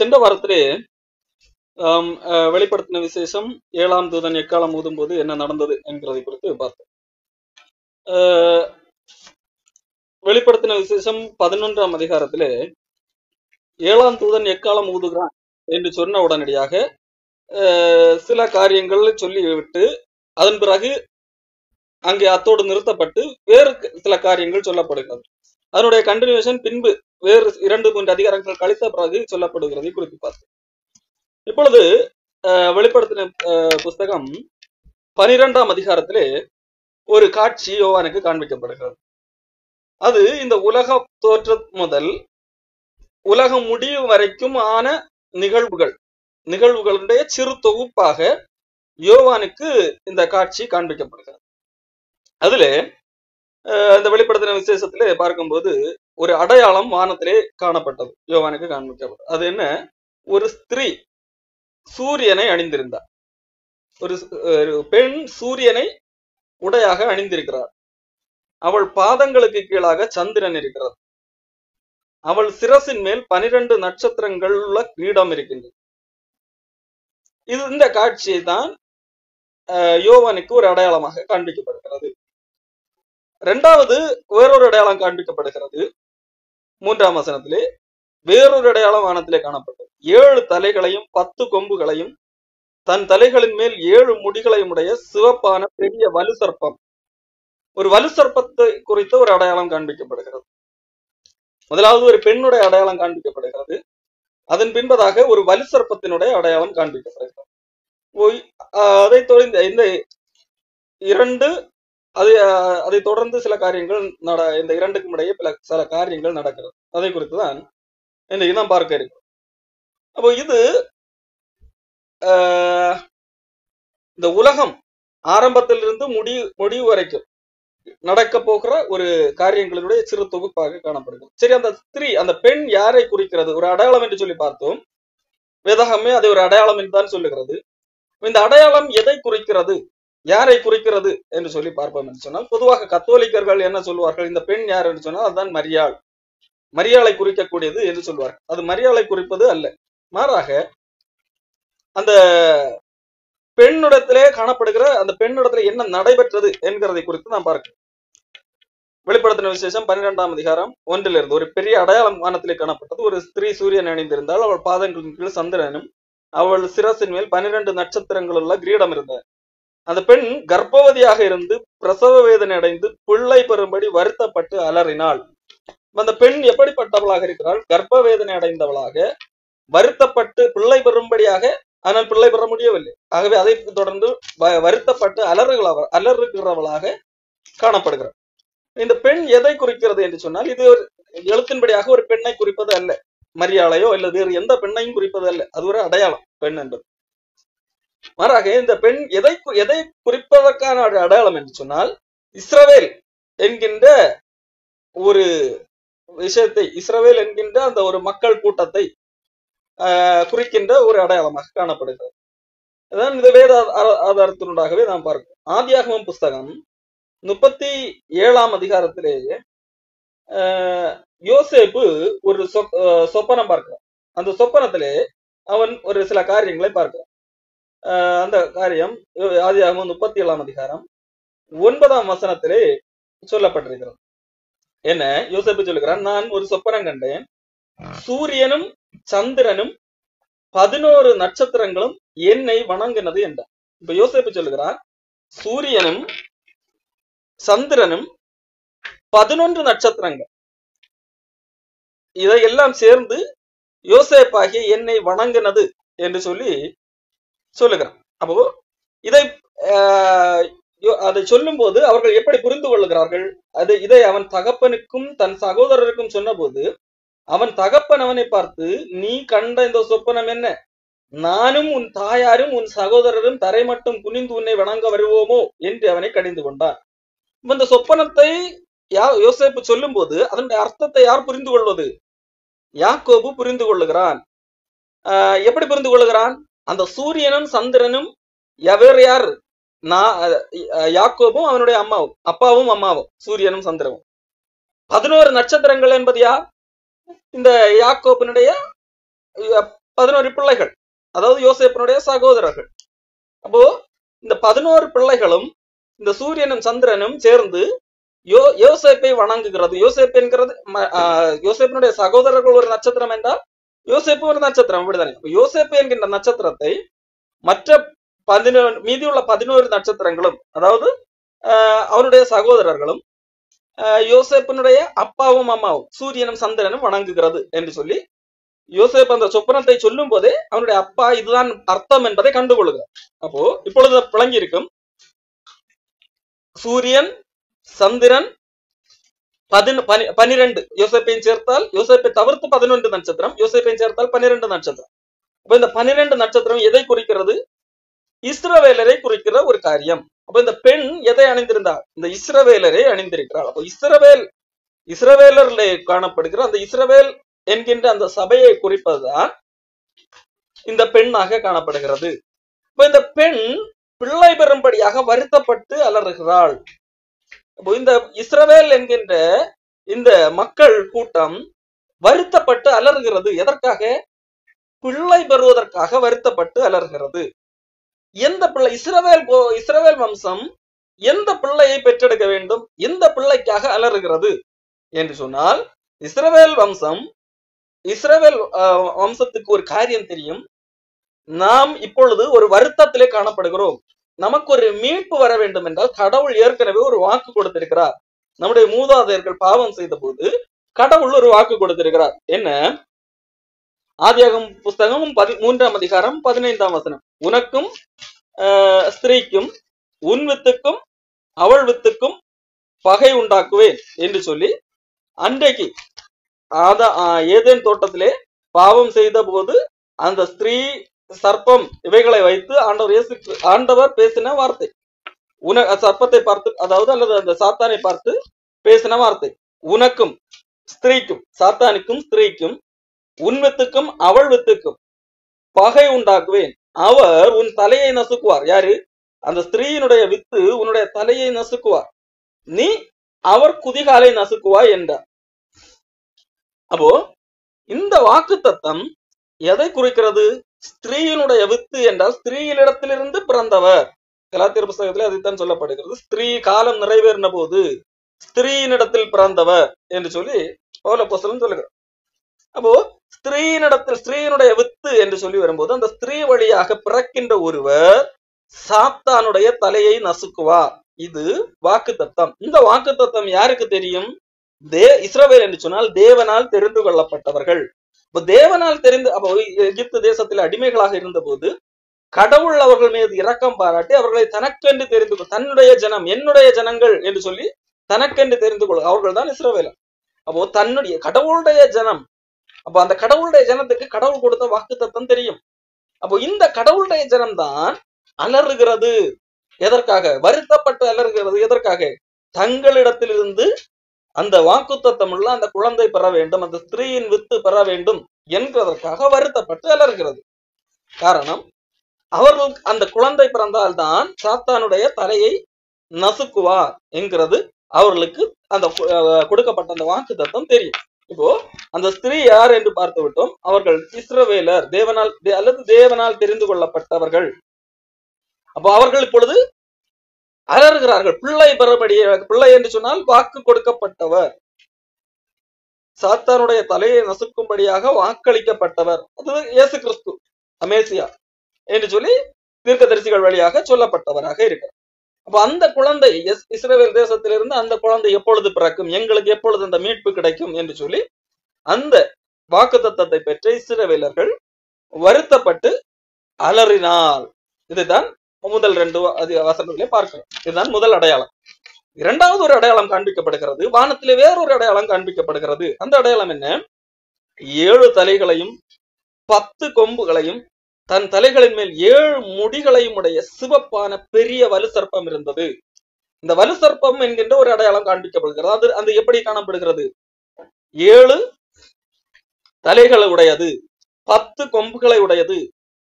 சென்ற வாரத்திலே வெளிப்படுத்தின விசேஷம் 7ஆம் தூதன் எக்காலம் ஊதும் போது என்ன நடந்தது என்கிறதை குறித்து பார்த்தோம். வெளிப்படுத்தின விசேஷம் 11ஆம் அதிகாரத்திலே 7ஆம் தூதன் எக்காலம் ஊதுகிறான் என்று சொன்ன உடனடியாக சில காரியங்கள் சொல்லிவிட்டு அதன் பிறகு அங்கே அத்தோடு நிறுத்தப்பட்டு வேறு சில காரியங்கள் சொல்லப்படுகிறது. அதனுடைய கண்டினியூஷன் பின்பு வேறு 2-3 அதிகாரங்கள் கழித்த பிறகு சொல்லப்படுகிறதை குறித்து பார்த்தோம். இப்பொழுது வெளிப்படுத்தின புஸ்தகம் 12ஆம் அதிகாரத்திலே ஒரு காட்சி யோவானுக்கு காண்பிக்கப்படுகிறது. அது இந்த உலக தோற்ற முதல் உலகம் முடிவு வரைக்கும் ஆன நிகழ்வுகளுடைய சிறு தொகுப்பாக யோவானுக்கு இந்த காட்சி காண்பிக்கப்படுகிறது. அதுல இந்த வெளிப்படுத்தின விசேஷத்திலே பார்க்கும்போது ஒரு அடையாளம் வானத்திலே காணப்பட்டது, யோவானுக்கு காண்பிக்கப்பட்டது. அது என்ன? ஒரு ஸ்திரீ சூரியனை அணிந்திருந்தார். ஒரு பெண் சூரியனை உடையாக அணிந்திருக்கிறார். அவள் பாதங்களுக்கு கீழாக சந்திரன் இருக்கிறது. அவள் சிரசின் மேல் 12 நட்சத்திரங்கள் உள்ள கிரீடம் இருக்கின்றது. இந்த காட்சியை தான் யோவானுக்கு ஒரு அடையாளமாக காண்பிக்கப்படுகிறது. இரண்டாவது வேறொரு அடையாளம் காண்பிக்கப்படுகிறது. 3ஆம் வசனத்திலே வேறொரு அடையாளம் வானத்திலே காணப்பட்டது. 7 தலைகளையும் 10 கொம்புகளையும் தன் தலைகளின் மேல் 7 முடிகளையும் உடைய சிவப்பான பெரிய வலு சர்ப்பம். ஒரு வலு சர்ப்பத்தை குறித்த ஒரு அடையாளம் காண்பிக்கப்படுகிறது. முதலாவது ஒரு பெண்ணுடைய அடையாளம் காண்பிக்கப்படுகிறது. அதன் பின்பதாக ஒரு வலு சர்ப்பத்தினுடைய அடையாளம் காண்பிக்கப்படுகிறது. அதை தொடர்ந்து இந்த இரண்டு அதை தொடர்ந்து சில காரியங்கள் இந்த இரண்டுக்கும் இடையே சில காரியங்கள் நடக்கிறது. அதை குறித்துதான் இந்த இனம் பார்க்க இருக்கிறோம். அப்போ இது இந்த உலகம் ஆரம்பத்திலிருந்து முடிவு வரைக்கும் நடக்க போகிற ஒரு காரியங்களுடைய சிறு தொகுப்பாக காணப்படுகிறது. சரி, அந்த ஸ்திரீ, அந்த பெண் யாரை குறிக்கிறது? ஒரு அடையாளம் என்று சொல்லி பார்த்தோம். வேதாகமே அதை ஒரு அடையாளம் என்று தான் சொல்லுகிறது. இந்த அடையாளம் எதை குறிக்கிறது, யாரை குறிக்கிறது என்று சொல்லி பார்ப்போம் என்று சொன்னால், பொதுவாக கத்தோலிக்கர்கள் என்ன சொல்வார்கள்? இந்த பெண் யார் என்று சொன்னால் அதுதான் மரியாளை குறிக்கக்கூடியது என்று சொல்வார்கள். அது மரியாளை குறிப்பது அல்ல. மாறாக அந்த பெண்ணிடத்திலே காணப்படுகிற அந்த பெண்ணிடத்திலே என்ன நடைபெற்றது என்கிறதை குறித்து நாம் பார்க்கிறோம். வெளிப்படுத்தின விசேஷம் 12ஆம் அதிகாரம் 1 ஒரு பெரிய அடையாளம் வானத்திலே காணப்பட்டது. ஒரு ஸ்திரீ சூரியன் அணிந்திருந்தால் அவள் பாதங்களின் கீழ் சந்திரனும் அவள் சிரசின் மேல் 12 நட்சத்திரங்கள் உள்ள கிரீடம் இருந்தது. அந்த பெண் கர்ப்பவதியாக இருந்து பிரசவ வேதனை அடைந்து பிள்ளை பெறும்படி வருத்தப்பட்டு அலறினாள். அந்த பெண் எப்படிப்பட்டவளாக இருக்கிறாள்? கர்ப்ப வேதனை அடைந்தவளாக, வருத்தப்பட்டு பிள்ளை பெறும்படியாக, ஆனால் பிள்ளை பெற முடியவில்லை. ஆகவே அதை தொடர்ந்து வருத்தப்பட்டு அலறுகிறவளாக காணப்படுகிறார். இந்த பெண் எதை குறிக்கிறது என்று சொன்னால், இது ஒரு எழுத்தின்படியாக ஒரு பெண்ணை குறிப்பது அல்ல, மரியாளையோ அல்லது வேறு எந்த பெண்ணையும் குறிப்பது அல்ல. அது ஒரு அடையாளம், பெண் என்பது. மாறாக இந்த பெண் எதை குறிப்பதற்கான அடையாளம் என்று சொன்னால், இஸ்ரவேல் என்கின்ற ஒரு விஷயத்தை, இஸ்ரவேல் என்கின்ற அந்த ஒரு மக்கள் கூட்டத்தை குறிக்கின்ற ஒரு அடையாளமாக காணப்படுகிறது. அதான் இந்த வேத ஆதாரத்தினூடாகவே நாம் பார்க்கிறோம். ஆதியாகமம் புஸ்தகம் 37ஆம் அதிகாரத்திலேயே யோசேப்பு ஒரு சொப்பனம் பார்க்கிறான். அந்த சொப்பனத்திலே அவன் ஒரு சில காரியங்களை பார்க்கிறான். அந்த காரியம் ஆதியாகமம் 37ஆம் அதிகாரம் 9ஆம் வசனத்திலே சொல்லப்பட்டிருக்கிறது. என்ன யோசேப்பு சொல்லுகிறான்? நான் ஒரு சொப்பனம் கண்டேன், சூரியனும் சந்திரனும் 11 நட்சத்திரங்களும் என்னை வணங்கினது என்றார். இப்ப யோசேப்பு சொல்லுகிறார், சூரியனும் சந்திரனும் 11 நட்சத்திரங்கள், இதையெல்லாம் சேர்ந்து யோசேப்பாகிய என்னை வணங்கினது என்று சொல்லுகிறான். அப்போ அதை சொல்லும் போது அவர்கள் எப்படி புரிந்து கொள்ளுகிறார்கள்? இதை அவன் தகப்பனுக்கும் தன் சகோதரருக்கும் சொன்ன போது அவன் தகப்பன் அவனை பார்த்து, நீ கண்ட இந்த சொப்பனம் என்ன? நானும் உன் தாயாரும் உன் சகோதரரும் தரை மட்டும் குனிந்து உன்னை வணங்க வருவோமோ என்று அவனை கடிந்து கொண்டான். இந்த சொப்பனத்தை யோசேப்பு சொல்லும் போது அதனுடைய அர்த்தத்தை யார் புரிந்து கொள்வது? யாக்கோபு புரிந்து கொள்ளுகிறான். எப்படி புரிந்து கொள்ளுகிறான்? அந்த சூரியனும் சந்திரனும் வேறு யார்? யாக்கோபும் அவனுடைய அப்பாவும் அம்மாவும், சூரியனும் சந்திரனும். 11 நட்சத்திரங்கள் என்பது யார்? இந்த யாக்கோபினுடைய 11 பிள்ளைகள், அதாவது யோசேப்பினுடைய சகோதரர்கள். அப்போ இந்த 11 பிள்ளைகளும் இந்த சூரியனும் சந்திரனும் சேர்ந்து யோசேப்பை வணங்குகிறது. யோசேப் என்கிறது யோசேப்பினுடைய சகோதரர்கள் ஒரு நட்சத்திரம் என்றால் யோசேப்பு ஒரு நட்சத்திரம், அப்படிதானே? யோசேப்பு என்கின்ற நட்சத்திரத்தை மற்ற மீதியுள்ள 11 நட்சத்திரங்களும், அதாவது அவனுடைய சகோதரர்களும் யோசேப்பினுடைய அப்பாவும் அம்மாவும் சூரியனும் சந்திரனும் வணங்குகிறது என்று சொல்லி யோசேப் அந்த சொப்பனத்தை சொல்லும் போதே அவனுடைய அப்பா இதுதான் அர்த்தம் என்பதை கண்டுகொள்கிறார். அப்போ இப்பொழுது விளங்கி இருக்கும், சூரியன் சந்திரன் 12, யோசேப்பையும் சேர்த்தால், யோசேப்பை தவிர்த்து 11 நட்சத்திரம், யோசேப்பையும் சேர்த்தால் 12 நட்சத்திரம். அப்ப இந்த 12 நட்சத்திரம் எதை குறிக்கிறது? இஸ்ரவேலரை குறிக்கிற ஒரு காரியம். அப்ப இந்த பெண் எதை அணிந்திருந்தார்? இந்த இஸ்ரவேலரை அணிந்திருக்கிறாள். அப்போ இஸ்ரவேலர்ல காணப்படுகிற அந்த இஸ்ரவேல் என்கின்ற அந்த சபையை குறிப்பதுதான் இந்த பெண்ணாக காணப்படுகிறது. இப்ப இந்த பெண் பிள்ளை பெறும்படியாக வருத்தப்பட்டு அலறுகிறாள். அப்போ இந்த இஸ்ரவேல் என்கின்ற இந்த மக்கள் கூட்டம் வருத்தப்பட்டு அலறுகிறது. எதற்காக? பிள்ளை பெறுவதற்காக வருத்தப்பட்டு அலறுகிறது. எந்த பிள்ளை? இஸ்ரவேல் வம்சம் எந்த பிள்ளையை பெற்றெடுக்க வேண்டும்? எந்த பிள்ளைக்காக அலறுகிறது என்று சொன்னால், இஸ்ரவேல் வம்சத்துக்கு ஒரு காரியம் தெரியும். நாம் இப்பொழுது ஒரு வருத்தத்திலே காணப்படுகிறோம். நமக்கு ஒரு மீட்பு வர வேண்டும் என்றால் கடவுள் ஏற்கனவே ஒரு வாக்கு கொடுத்திருக்கிறார். நம்முடைய மூதாதையர்கள் பாவம் செய்த போது கடவுள் ஒரு வாக்கு கொடுத்திருக்கிறார். என்ன? ஆதியாகமம் புஸ்தகம் 3ஆம் அதிகாரம் 15ஆம் வசனம், உனக்கும் ஸ்திரீக்கும் உன் வித்துக்கும் அவள் வித்துக்கும் பகை உண்டாக்குவேன் என்று சொல்லி, அன்றைக்கு ஏதேன் தோட்டத்திலே பாவம் செய்த போது அந்த ஸ்திரீ சர்ப்பம் இவைகளை வைத்து ஆண்டவர் பேசின வார்த்தை, சர்ப்பத்தை பார்த்து, அதாவது அல்லது அந்த சாத்தானை பார்த்து பேசின வார்த்தை, உனக்கும் ஸ்திரீக்கும், சாத்தானுக்கும் ஸ்திரீக்கும், உன் வித்துக்கும் அவள் வித்துக்கும் பகை உண்டாக்குவேன், அவர் உன் தலையை நசுக்குவார். யாரு? அந்த ஸ்திரீயினுடைய வித்து உன்னுடைய தலையை நசுக்குவார், நீ அவர் குதிகாலை நசுக்குவாய் என்றார். அப்போ இந்த வாக்கு தத்தம் எதை குறிக்கிறது? ஸ்திரீயினுடைய வித்து என்றால் ஸ்திரீயினிடத்திலிருந்து பிறந்தவர். கலாத்தியர் புஸ்தகத்தில் அதைத்தான் சொல்லப்படுகிறது. ஸ்திரீ காலம் நிறைவேறின போது ஸ்திரீயினிடத்தில் பிறந்தவர் என்று சொல்லி பவுல் அப்போஸ்தலன் சொல்லுகிறார். அப்போ ஸ்திரீயினுடைய வித்து என்று சொல்லி வரும்போது அந்த ஸ்திரீ வழியாக பிறக்கின்ற ஒருவர் சாத்தானுடைய தலையை நசுக்குவார். இது வாக்கு தத்தம். இந்த வாக்கு தத்தம் யாருக்கு தெரியும்? இஸ்ரவேல் என்று சொன்னால் தேவனால் தெரிந்து கொள்ளப்பட்டவர்கள். இப்ப தேவனால் அப்போ எகிப்து தேசத்தில் அடிமைகளாக இருந்த போது கடவுள் அவர்கள் மீது இரக்கம் பாராட்டி அவர்களை தனக்கென்று தெரிந்து தன்னுடைய ஜனம், என்னுடைய ஜனங்கள் என்று சொல்லி தனக்கென்று தெரிந்து கொள்ள, அவர்கள் தான் இஸ்ரவேலர். அப்போ தன்னுடைய கடவுளுடைய ஜனம். அப்போ அந்த கடவுளுடைய ஜனத்துக்கு கடவுள் கொடுத்த வாக்கு தத்தம் தெரியும். அப்போ இந்த கடவுளுடைய ஜனம்தான் அலறுகிறது. எதற்காக? வருத்தப்பட்டு அலறுகிறது. எதற்காக? தங்களிடத்திலிருந்து அந்த வாக்குத்தத்தம் உள்ள அந்த குழந்தை பெற வேண்டும், அந்த ஸ்திரீயின் வித்து பெற வேண்டும் என்பதற்காக வருத்தப்பட்டு அலறுகிறது. காரணம், அவர்கள் அந்த குழந்தை பிறந்தால்தான் சாத்தானுடைய தலையை நசுக்குவார் என்கிறது அவர்களுக்கு அந்த கொடுக்கப்பட்ட அந்த வாக்கு தத்தம் தெரியும். இப்போ அந்த ஸ்திரீ யார் என்று பார்த்து விட்டோம். அவர்கள் இஸ்ரவேலர், தேவனால் அல்லது தேவனால் தெரிந்து கொள்ளப்பட்டவர்கள். அப்போ அவர்கள் இப்பொழுது அலறுகிறார்கள். பிள்ளை பெறபடிய, பிள்ளை என்று சொன்னால் வாக்கு கொடுக்கப்பட்டவர், சாத்தானுடைய தலையை நசுக்கும்படியாக வாக்களிக்கப்பட்டவர், அது இயேசு கிறிஸ்து அமேசியா என்று சொல்லி தீர்க்கதரிசிகள் வழியாக சொல்லப்பட்டவராக இருக்கிறார். அப்ப அந்த குழந்தை இஸ்ரவேல் தேசத்திலிருந்து அந்த குழந்தை எப்பொழுது பிறக்கும், எங்களுக்கு எப்பொழுது அந்த மீட்பு கிடைக்கும் என்று சொல்லி அந்த வாக்கு தத்தத்தை பெற்ற இஸ்ரவேலர்கள் வருத்தப்பட்டு அலறினால். இதுதான் முதல் 2 வசனத்திலே பார்க்கிறோம். இதுதான் முதல் அடையாளம். இரண்டாவது ஒரு அடையாளம் காண்பிக்கப்படுகிறது. வானத்திலே வேறொரு அடையாளம் காண்பிக்கப்படுகிறது. அந்த அடையாளம் என்ன? 7 தலைகளையும் 10 கொம்புகளையும் தன் தலைகளின் மேல் 7 முடிகளையும் உடைய சிவப்பான பெரிய வலு சர்ப்பம் இருந்தது. இந்த வலு சர்ப்பம் என்கின்ற ஒரு அடையாளம் காண்பிக்கப்படுகிறது. அது எப்படி காணப்படுகிறது? 7 தலைகளை உடையது, 10 கொம்புகளை உடையது,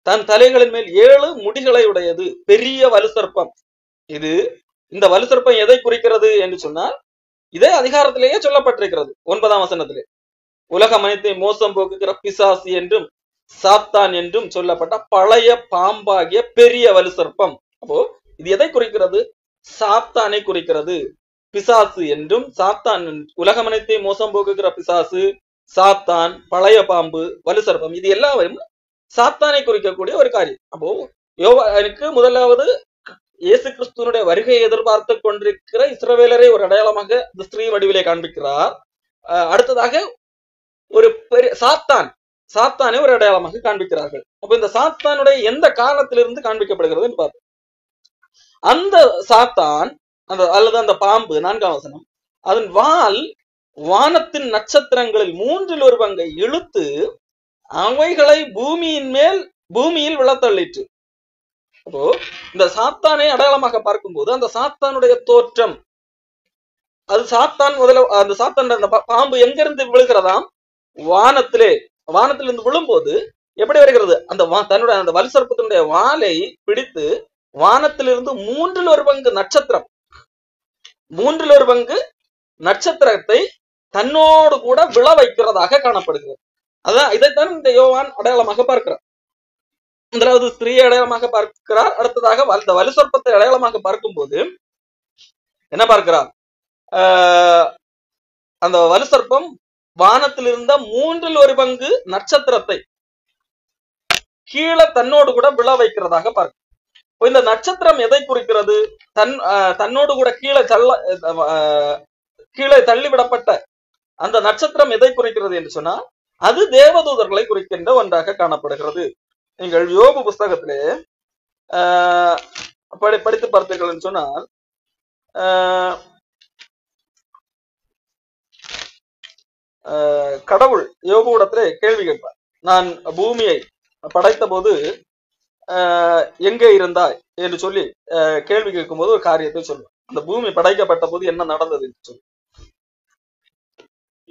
தன் தலைகளின் மேல் 7 முடிகளை உடையது, பெரிய வலு சர்ப்பம். இந்த வலு சர்ப்பம் எதை குறிக்கிறது என்று சொன்னால், இதே அதிகாரத்திலேயே சொல்லப்பட்டிருக்கிறது 9ஆம் வசனத்திலே. உலகம் அனைத்தையும் மோசம் போக்குகிற பிசாசு என்றும் சாத்தான் என்றும் சொல்லப்பட்ட பழைய பாம்பாகிய பெரிய வலு சர்ப்பம். அப்போ இது எதை குறிக்கிறது? சாத்தானை குறிக்கிறது. பிசாசு என்றும் சாத்தான், உலகம் அனைத்தையும் மோசம் போக்குகிற பிசாசு, சாத்தான், பழைய பாம்பு, வலு சர்ப்பம், இது எல்லாரும் சாத்தானை குறிக்கக்கூடிய ஒரு காரியம். அப்போ யோவானுக்கு முதலாவது இயேசு கிறிஸ்துவனுடைய வருகையை எதிர்பார்த்து கொண்டிருக்கிற இஸ்ரவேலரை ஒரு அடையாளமாக இந்த ஸ்திரீ வடிவிலே காண்பிக்கிறார். அடுத்ததாக ஒரு பெரிய சாத்தானை ஒரு அடையாளமாக காண்பிக்கிறார்கள். அப்ப இந்த சாத்தானுடைய எந்த காலத்திலிருந்து காண்பிக்கப்படுகிறது பார்ப்போம். அந்த சாத்தான் அல்லது அந்த பாம்பு, 4ஆம் வசனம், அதன் வால் வானத்தின் நட்சத்திரங்களில் 1/3 பங்கை இழுத்து அவைகளை பூமியில் விழத்தள்ளிற்று. அப்போ இந்த சாத்தானை அடையாளமாக பார்க்கும்போது அந்த சாத்தானுடைய தோற்றம், அது சாத்தான் அந்த சாத்தான் அந்த பாம்பு எங்கிருந்து விழுகிறதாம்? வானத்திலிருந்து விழும்போது எப்படி வருகிறது? தன்னுடைய அந்த வலு சர்ப்பத்தினுடைய வாலை பிடித்து வானத்திலிருந்து 1/3 பங்கு நட்சத்திரம், 1/3 பங்கு நட்சத்திரத்தை தன்னோடு கூட விழ வைக்கிறதாக காணப்படுகிறது. அதான் இதைத்தான் இந்த யோவான் அடையாளமாக பார்க்கிறார். முதலாவது ஸ்திரீயை அடையாளமாக பார்க்கிறார். அடுத்ததாக அந்த வலு சர்ப்பத்தை அடையாளமாக பார்க்கும்போது என்ன பார்க்கிறார்? அந்த வலு சர்ப்பம் வானத்தில் இருந்த 1/3 பங்கு நட்சத்திரத்தை கீழே தன்னோடு கூட விழ வைக்கிறதாக பார்க்க. இந்த நட்சத்திரம் எதை குறிக்கிறது? தன்னோடு கூட கீழே தள்ளிவிடப்பட்ட அந்த நட்சத்திரம் எதை குறிக்கிறது என்று சொன்னால் அது தேவதூதர்களை குறிக்கின்ற ஒன்றாக காணப்படுகிறது. நீங்கள் யோபு புஸ்தகத்திலே படித்து பார்த்தீர்கள் என்று சொன்னால் கடவுள் யோபுவிடத்திலே கேள்வி கேட்பார். நான் பூமியை படைத்த போது எங்கே இருந்தாய் என்று சொல்லி கேள்வி கேட்கும் போது ஒரு காரியத்தை சொல்லுவார். அந்த பூமி படைக்கப்பட்ட போது என்ன நடந்தது என்று சொல்லி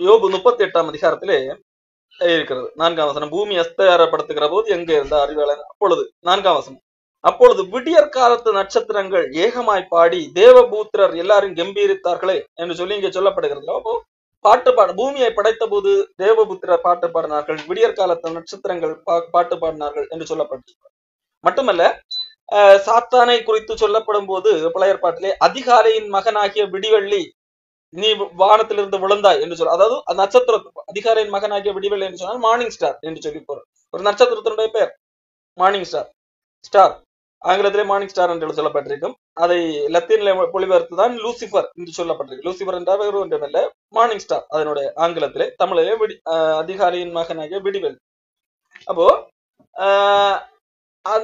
யோபு 38ஆம் அதிகாரத்திலே இருக்கிறது. 4ஆம் வசனம், பூமி அஸ்தியாரப்படுத்துகிற போது எங்கே இருந்த அறிவாளன்? அப்பொழுது 4ஆம் வசனம், அப்பொழுது விடியற் காலத்து நட்சத்திரங்கள் ஏகமாய் பாடி தேவபூத்திரர் எல்லாரும் கம்பீரித்தார்களே என்று சொல்லி இங்கே சொல்லப்படுகிறது. அப்போ பூமியை படைத்த போது தேவபுத்திரர் பாட்டு பாடினார்கள், விடியற் காலத்து நட்சத்திரங்கள் பாட்டு பாடினார்கள் என்று சொல்லப்பட்டிருக்கிறது. மட்டுமல்ல, சாத்தானை குறித்து சொல்லப்படும் போது பழைய ஏற்பாட்டிலே அதிகாலையின் மகனாகிய விடிவெள்ளி நீ வானத்திலிருந்து விழுந்தாய் என்று சொல்ல, அதாவது நட்சத்திரம் அதிகாரியின் மகனாகிய விடிவெள்ளி என்று சொன்னால் மார்னிங் ஸ்டார் என்று சொல்லி போறோம். ஒரு நட்சத்திரத்தினுடைய பெயர் மார்னிங் ஸ்டார், ஆங்கிலத்திலே மார்னிங் ஸ்டார் என்று சொல்லப்பட்டிருக்கும். அதை லத்தீன்ல மொழிபெயர்த்து தான் லூசிபர் என்று சொல்லப்பட்டிருக்கு. லூசிபர் என்றால் வேறு ஒன்றுமல்ல, மார்னிங் ஸ்டார் அதனுடைய ஆங்கிலத்திலே. தமிழிலே அதிகாரியின் மகனாகிய விடிவெள்ளி. அப்போ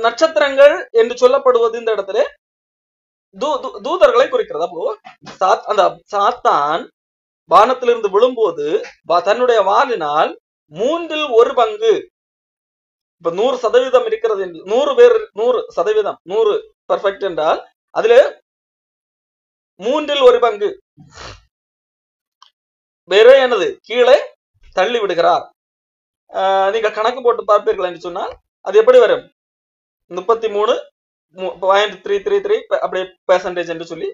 நட்சத்திரங்கள் என்று சொல்லப்படுவது இந்த இடத்துல தூதர்களை குறிக்கிறது. அப்போ அந்த சாத்தான் வானத்திலிருந்து விழும்போது தன்னுடைய வாளினால் 1/3 பங்கு, இப்ப 100% இருக்கிறது, 100 பேர் 100%, 100 பெர்ஃபெக்ட் என்றால் அதுல 1/3 பங்கு வேற என்னது கீழே தள்ளி விடுகிறார். நீங்க கணக்கு போட்டு பார்ப்பீர்கள் என்று சொன்னால் அது எப்படி வரும்? 33.333 அப்படியே பெர்சன்டேஜ் என்று சொல்லி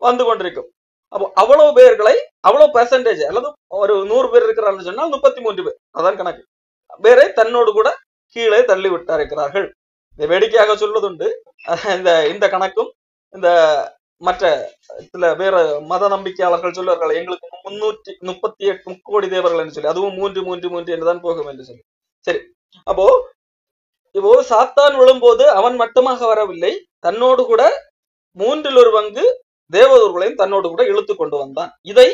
வந்து கொண்டிருக்கும். அப்போ அவ்வளவு பேர்களை, அவ்வளவு பெர்சன்டேஜ், அல்லது ஒரு 100 பேர் இருக்கிறார்கள் சொன்னால் 33 பேர், அதான் கணக்கு, பேரை தன்னோடு கூட கீழே தள்ளி விட்டார்கள். இதை வேடிக்கையாக சொல்வதுண்டு. இந்த கணக்கும் இந்த மற்ற சில வேற மத நம்பிக்கையாளர்கள் சொல்வார்கள், எங்களுக்கு 338 கோடி தேவர்கள் என்று சொல்லி, அதுவும் 3 என்றுதான் போகும் என்று சொல்லி. சரி, அப்போ சாத்தான் விழும்போது அவன் மட்டுமாக வரவில்லை, தன்னோடு கூட 1/3 பங்கு தேவதூர்களையும் தன்னோடு கூட இழுத்து கொண்டு வந்தான். இதை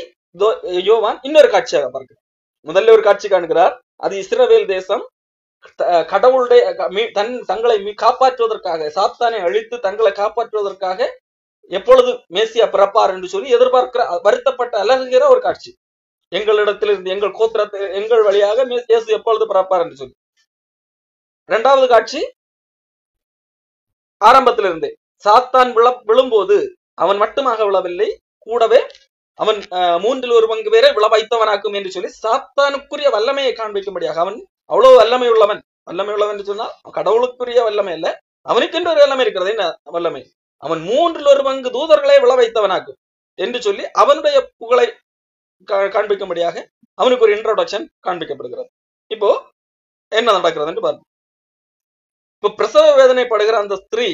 யோவான் இன்னொரு காட்சியாக பார்க்கிறார். முதல்ல ஒரு காட்சி காண்கிறார், அது இஸ்ரவேல் தேசம் கடவுளுடைய தங்களை காப்பாற்றுவதற்காக, சாத்தானை அழித்து தங்களை காப்பாற்றுவதற்காக எப்பொழுது மேசியா பிறப்பார் என்று சொல்லி எதிர்பார்க்கிற வருத்தப்பட்ட அழகுகிற ஒரு காட்சி. எங்களிடத்திலிருந்து, எங்கள் கோத்திரத்தில், எங்கள் வழியாக இயேசு எப்பொழுது பிறப்பார் என்று சொல்லி. இரண்டாவது காட்சி ஆரம்பத்திலிருந்தே, சாத்தான் விழும்போது அவன் மட்டுமாக விழவில்லை, கூடவே அவன் 1/3 பங்கு பேரை விழ வைத்தவனாக்கும் என்று சொல்லி சாத்தானுக்குரிய வல்லமையை காண்பிக்கும்படியாக, அவன் அவ்வளவு வல்லமை உள்ளவன் என்று சொன்னால் கடவுளுக்குரிய வல்லமை அல்ல, அவனுக்கென்று ஒரு வல்லமை இருக்கிறது. என்ன வல்லமை? அவன் 1/3 பங்கு தூதர்களை விழ வைத்தவனாக்கும் என்று சொல்லி அவனுடைய புகழை காண்பிக்கும்படியாக அவனுக்கு ஒரு இன்ட்ரோடக்ஷன் காண்பிக்கப்படுகிறது. இப்போ என்ன நடக்கிறது என்று பாருங்க. இப்ப பிரசவ வேதனைப்படுகிற அந்த ஸ்திரீ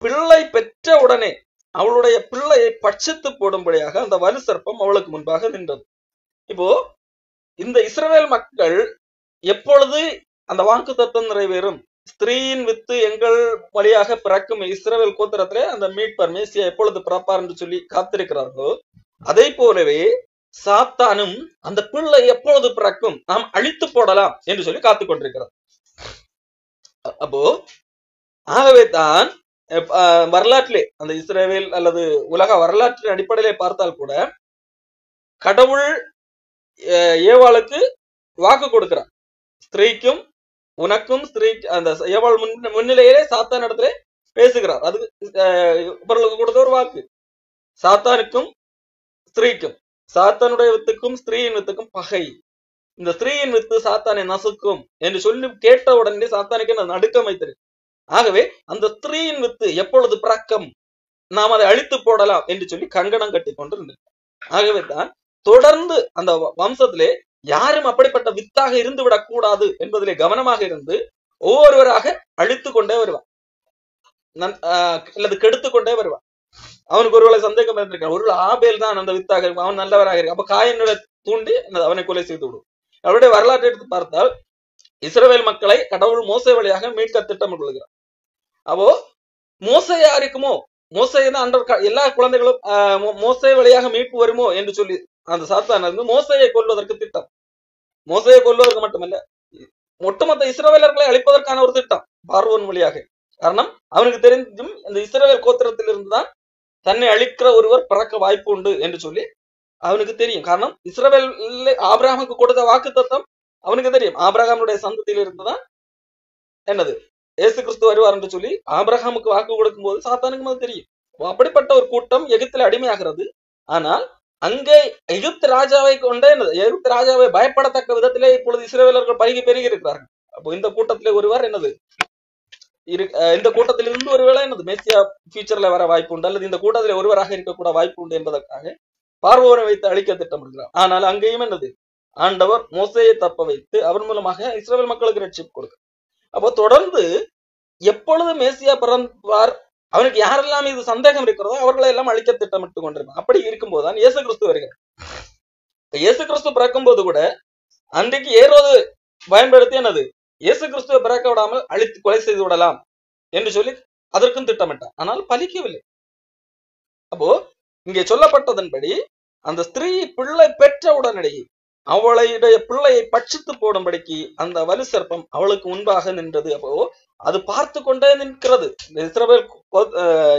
பிள்ளை பெற்ற உடனே அவளுடைய பிள்ளையை பட்சித்து போடும்படியாக அந்த வலு சர்ப்பம் அவளுக்கு முன்பாக நின்றது. இப்போ இந்த இஸ்ரவேல் மக்கள் எப்பொழுது அந்த வாக்கு தத்துவம் நிறைவேறும், ஸ்திரீயின் வித்து எங்கள் வழியாக பிறக்கும், இஸ்ரவேல் கோத்திரத்திலே அந்த மீட்பர் மேசியா எப்பொழுது பிறப்பார் என்று சொல்லி காத்திருக்கிறார்களோ, அதே போலவே சாத்தானும் அந்த பிள்ளை எப்பொழுது பிறக்கும், நாம் அழித்து போடலாம் என்று சொல்லி காத்துக் கொண்டிருக்கிறார். அப்போ ஆகவே தான் வரலாற்றிலே அந்த இஸ்ரவேல் அல்லது உலக வரலாற்றின் அடிப்படையிலே பார்த்தால் கூட கடவுள் ஏவாளுக்கு வாக்கு கொடுக்கிறார், ஸ்திரீக்கும் உனக்கும் ஸ்திரீ அந்த ஏவாள் முன்னிலையிலே சாத்தான் இடத்துல பேசுகிறார். அது இவர்களுக்கு கொடுத்த ஒரு வாக்கு. சாத்தானுக்கும் ஸ்திரீக்கும், சாத்தானுடைய வித்துக்கும் ஸ்திரீயின் வித்துக்கும் பகை, இந்த ஸ்திரீயின் வித்து சாத்தானை நசுக்கும் என்று சொல்லி கேட்ட உடனே சாத்தானுக்கு நடுக்கம் வைத்திருக்கு. ஆகவே அந்த ஸ்திரீயின் வித்து எப்பொழுது பிறக்கம், நாம் அதை அழித்து போடலாம் என்று சொல்லி கங்கணம் கட்டி கொண்டு இருந்தது. ஆகவே தான் தொடர்ந்து அந்த வம்சத்திலே யாரும் அப்படிப்பட்ட வித்தாக இருந்து விடக் கூடாது என்பதிலே கவனமாக இருந்து ஒவ்வொருவராக அழித்து கொண்டே வருவான் அல்லது கெடுத்து கொண்டே வருவான். அவனுக்கு ஒருவேளை சந்தேகம் இருந்திருக்கான், ஒருவேளை ஆபேல் தான் அந்த வித்தாக இருக்கும், அவன் நல்லவராக இருக்கு, அப்ப காயினுடைய தூண்டி அவனை கொலை செய்து விடும். அவருடைய வரலாற்றை எடுத்து பார்த்தால் இஸ்ரவேல் மக்களை கடவுள் மோசே வழியாக மீட்க திட்டமிட்டு கொள்கிறார். அப்போ மோசே யாருக்குமோ, மோசே தான் எல்லா குழந்தைகளும் மோசே வழியாக மீட்பு வருமோ என்று சொல்லி அந்த சாத்தான் இருந்து மோசையை கொல்வதற்கு திட்டம். மோசையை கொல்வதற்கு மட்டுமல்ல, ஒட்டுமொத்த இஸ்ரவேலர்களை அழிப்பதற்கான ஒரு திட்டம் பார்வோன் வழியாக. காரணம் அவனுக்கு தெரிஞ்சும் இந்த இஸ்ரவேல் கோத்திரத்தில் இருந்துதான் தன்னை அழிக்கிற ஒருவர் பிறக்க வாய்ப்பு உண்டு என்று சொல்லி அவனுக்கு தெரியும். காரணம் இஸ்ரவேல் ஆபிரகாமுக்கு கொடுத்த வாக்கு தத்தம் அவனுக்கு தெரியும். ஆபிரகாமுடைய சந்ததியில் இருந்துதான் என்னது இயேசு கிறிஸ்து வருவார் என்று சொல்லி ஆபிரகாமுக்கு வாக்கு கொடுக்கும் போது சாத்தானுக்கு அது தெரியும். அப்படிப்பட்ட ஒரு கூட்டம் எகிப்தில் அடிமையாகிறது. ஆனால் அங்கே எகிப்து ராஜாவை கொண்டே எகிப்து ராஜாவை பயப்படத்தக்க விதத்திலே இப்பொழுது இஸ்ரவேலர்கள் பெருகி இருக்கிறார்கள். அப்போ இந்த கூட்டத்திலே ஒருவர் என்னது இந்த கூட்டத்தில் இருந்து ஒருவேளை என்னது மேசியா ஃபியூச்சர்ல வர வாய்ப்பு உண்டு, அல்லது இந்த கூட்டத்திலே ஒருவராக இருக்கக்கூட வாய்ப்பு உண்டு என்பதற்காக பார்வோனை வைத்து அழிக்க திட்டமிடுகிறார். ஆனால் அங்கேயும் என்னது ஆண்டவர் மோசேயை தப்ப வைத்து அவர் மூலமாக இஸ்ரவேல் மக்களுக்கு ரட்சிப்பு கொடுக்க. அப்போ தொடர்ந்து எப்பொழுது மேசியா பிறந்தார், அவனுக்கு யாரெல்லாம் இது சந்தேகம் இருக்கிறதோ அவர்களை எல்லாம் அழிக்க திட்டமிட்டு கொண்டிருப்பான். அப்படி இருக்கும்போதுதான் இயேசு கிறிஸ்து வருகிறார். இயேசு கிறிஸ்து பிறக்கும் போது கூட அன்றைக்கு ஏரோது பயன்படுத்தி என்னது இயேசு கிறிஸ்துவை பிறக்க விடாமல் அழித்து கொலை செய்து விடலாம் என்று சொல்லி அதற்கும் திட்டமிட்டார். ஆனால் பலிக்கவில்லை. அப்போ இங்கே சொல்லப்பட்டதன்படி அந்த ஸ்திரீ பிள்ளை பெற்ற உடனடியே அவளுடைய பிள்ளையை பட்சித்து போடும்படிக்கு அந்த வலு சர்ப்பம் அவளுக்கு முன்பாக நின்றது. அப்போ அது பார்த்து கொண்டே நிற்கிறது.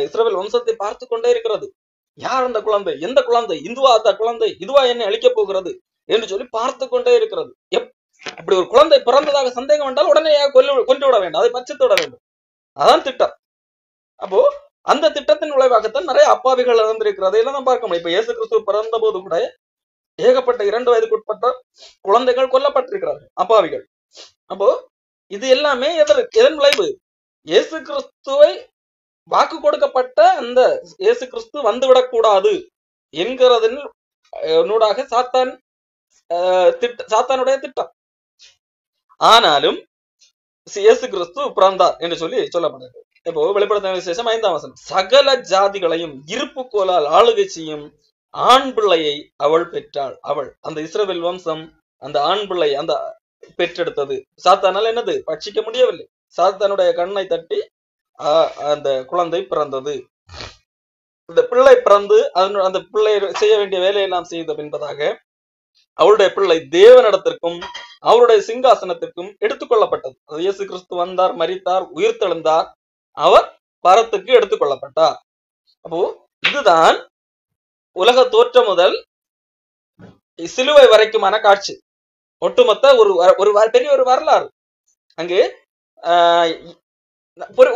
இஸ்ரவேல் வம்சத்தை பார்த்து கொண்டே இருக்கிறது. யார் அந்த குழந்தை, எந்த குழந்தை, இந்துவா அந்த குழந்தை, இதுவா என்னை அழிக்க போகிறது என்று சொல்லி பார்த்து கொண்டே இருக்கிறது. அப்படி ஒரு குழந்தை பிறந்ததாக சந்தேகம் என்றால் உடனே கொண்டு விட வேண்டும், அதை பட்சித்து விட வேண்டும். அதான் திட்டம். அப்போ அந்த திட்டத்தின் விளைவாகத்தான் நிறைய அப்பாவிகள் இறந்திருக்கிறது. எல்லாம் தான் பார்க்க முடியும். இப்ப இயேசு கிறிஸ்து பிறந்த போது கூட ஏகப்பட்ட 2 வயதுக்குட்பட்ட குழந்தைகள் கொல்லப்பட்டிருக்கிறார்கள், அப்பாவிகள். அப்போ இது எல்லாமே எதன் விளைவு? இயேசு கிறிஸ்துவை வாக்கு கொடுக்கப்பட்ட அந்த இயேசு கிறிஸ்து வந்துவிடக் கூடாது என்கிறதன் நூடாக சாத்தானுடைய திட்டம். ஆனாலும் இயேசு கிறிஸ்து பிறந்தார் என்று சொல்லி சொல்லப்படுகிறது. இப்போ வெளிப்படுத்தின விசேஷம் 5ஆம் வசனம், சகல ஜாதிகளையும் இருப்பு கோலால் ஆளுகை செய்யும் ஆண் பிள்ளையை அவள் பெற்றாள். அவள் அந்த இஸ்ரவேல் வம்சம் அந்த ஆண் பிள்ளை அந்த பெற்றெடுத்தது. சாத்தானால் என்னது பட்சிக்க முடியவில்லை. சாத்தானுடைய கண்ணை தட்டி அந்த குழந்தை பிறந்தது. இந்த பிள்ளை பிறந்து அந்த பிள்ளை செய்ய வேண்டிய வேலையெல்லாம் செய்த பின்பதாக அவருடைய பிள்ளை தேவனிடத்திற்கும் அவருடைய சிங்காசனத்திற்கும் எடுத்துக்கொள்ளப்பட்டது. இயேசு கிறிஸ்து வந்தார், மரித்தார், உயிர்த்தெழுந்தார், அவர் பரத்துக்கு எடுத்துக்கொள்ளப்பட்டார். அப்போ இதுதான் உலக தோற்றம் முதல் சிலுவை வரைக்குமான காட்சி. ஒட்டுமொத்த ஒரு பெரிய ஒரு வரலாறு. அங்கே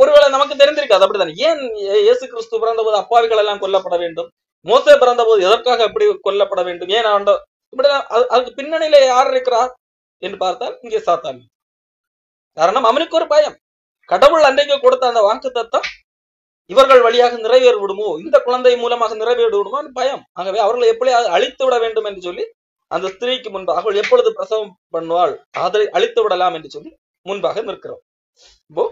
ஒருவேளை நமக்கு தெரிந்திருக்காது. அப்படித்தானே, ஏன் இயேசு கிறிஸ்து பிறந்த போது அப்பாவிகள் எல்லாம் கொல்லப்பட வேண்டும், மோசே பிறந்த போது எதற்காக எப்படி கொல்லப்பட வேண்டும், ஏன் இப்படி அதுக்கு பின்னணியில யார் இருக்கிறார் என்று பார்த்தால் இங்கே சாத்தான். காரணம் அவனுக்கு ஒரு பயம். கடவுள் அன்றைக்கு கொடுத்த அந்த வாக்கு தத்தம் இவர்கள் வழியாக நிறைவேறி விடுமோ, இந்த குழந்தை மூலமாக நிறைவேறி விடுமோ பயம். ஆகவே அவர்களை எப்படி அழித்து விட வேண்டும் என்று சொல்லி அந்த ஸ்திரீக்கு முன்பாக அவள் எப்பொழுது பிரசவம் பண்ணுவாள் அதை அழித்து விடலாம் என்று சொல்லி முன்பாக நிற்கிறோம். இப்போ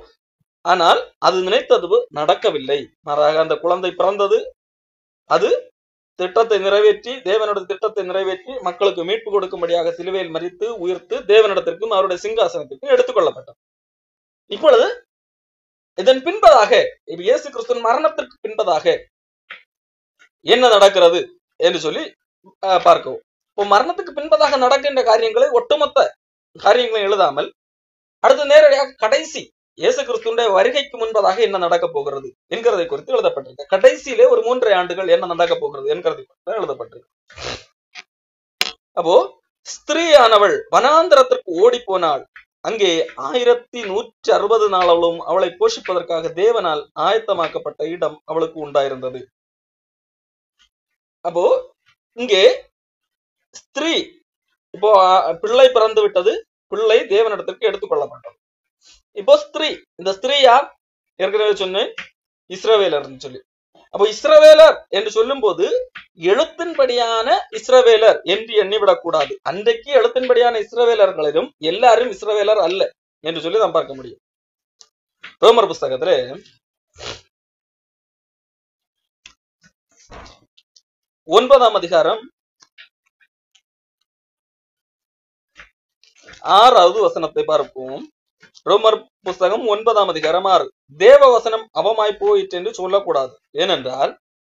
ஆனால் அது நினைத்தது நடக்கவில்லை. மாறாக அந்த குழந்தை பிறந்தது, அது திட்டத்தை நிறைவேற்றி, தேவனுடைய திட்டத்தை நிறைவேற்றி மக்களுக்கு மீட்பு கொடுக்கும்படியாக சிலுவையில் மரித்து உயிர்த்து தேவனிடத்திற்கும் அவருடைய சிங்காசனத்திற்கும் எடுத்துக்கொள்ளப்பட்டது. இப்பொழுது இதன் பின்பதாக இயேசு கிறிஸ்துவின் மரணத்திற்கு பின்பதாக என்ன நடக்கிறது என்று சொல்லி பார்க்கவும். இப்போ மரணத்துக்கு பின்பதாக நடக்கின்ற காரியங்களை ஒட்டுமொத்த காரியங்களை எழுதாமல் அடுத்து நேரடியாக கடைசி இயேசு கிறிஸ்துவினுடைய வருகைக்கு முன்பதாக என்ன நடக்க போகிறது என்கிறதை குறித்து எழுதப்பட்டிருக்கு. கடைசியிலே ஒரு 3 ஆண்டுகள் என்ன நடக்க போகிறது என்கிறதை குறித்து எழுதப்பட்டிருக்கு. அப்போ ஸ்திரீயானவள் வனாந்திரத்திற்கு ஓடி போனாள். அங்கே 1160 நாளும் அவளை போஷிப்பதற்காக தேவனால் ஆயத்தமாக்கப்பட்ட இடம் அவளுக்கு உண்டாயிருந்தது. அப்போ இங்கே ஸ்திரீ, இப்போ பிள்ளை பிறந்து விட்டது, பிள்ளை தேவனிடத்திற்கு எடுத்துக்கொள்ளப்பட்டது. இப்போ ஸ்திரீ, இந்த ஸ்திரீ யார்? ஏற்கனவே சொன்னேன், இஸ்ரவேலர் சொல்லி. அப்போ இஸ்ரவேலர் என்று சொல்லும் போது எழுத்தின்படியான இஸ்ரவேலர் என்று எண்ணிவிடக் கூடாது. அன்றைக்கு எழுத்தின்படியான இஸ்ரவேலர்களிலும் எல்லாரும் இஸ்ரவேலர் அல்ல என்று சொல்லி நாம் பார்க்க முடியும். ரோமர் புஸ்தகத்திலே 9ஆம் அதிகாரம் 6வது வசனத்தை பார்ப்போம். ரோமர் புஸ்தகம் 9ஆம் அதிகாரம் 6. தேவ வசனம் அவமாய் போயிற்று என்று சொல்லக்கூடாது. ஏனென்றால்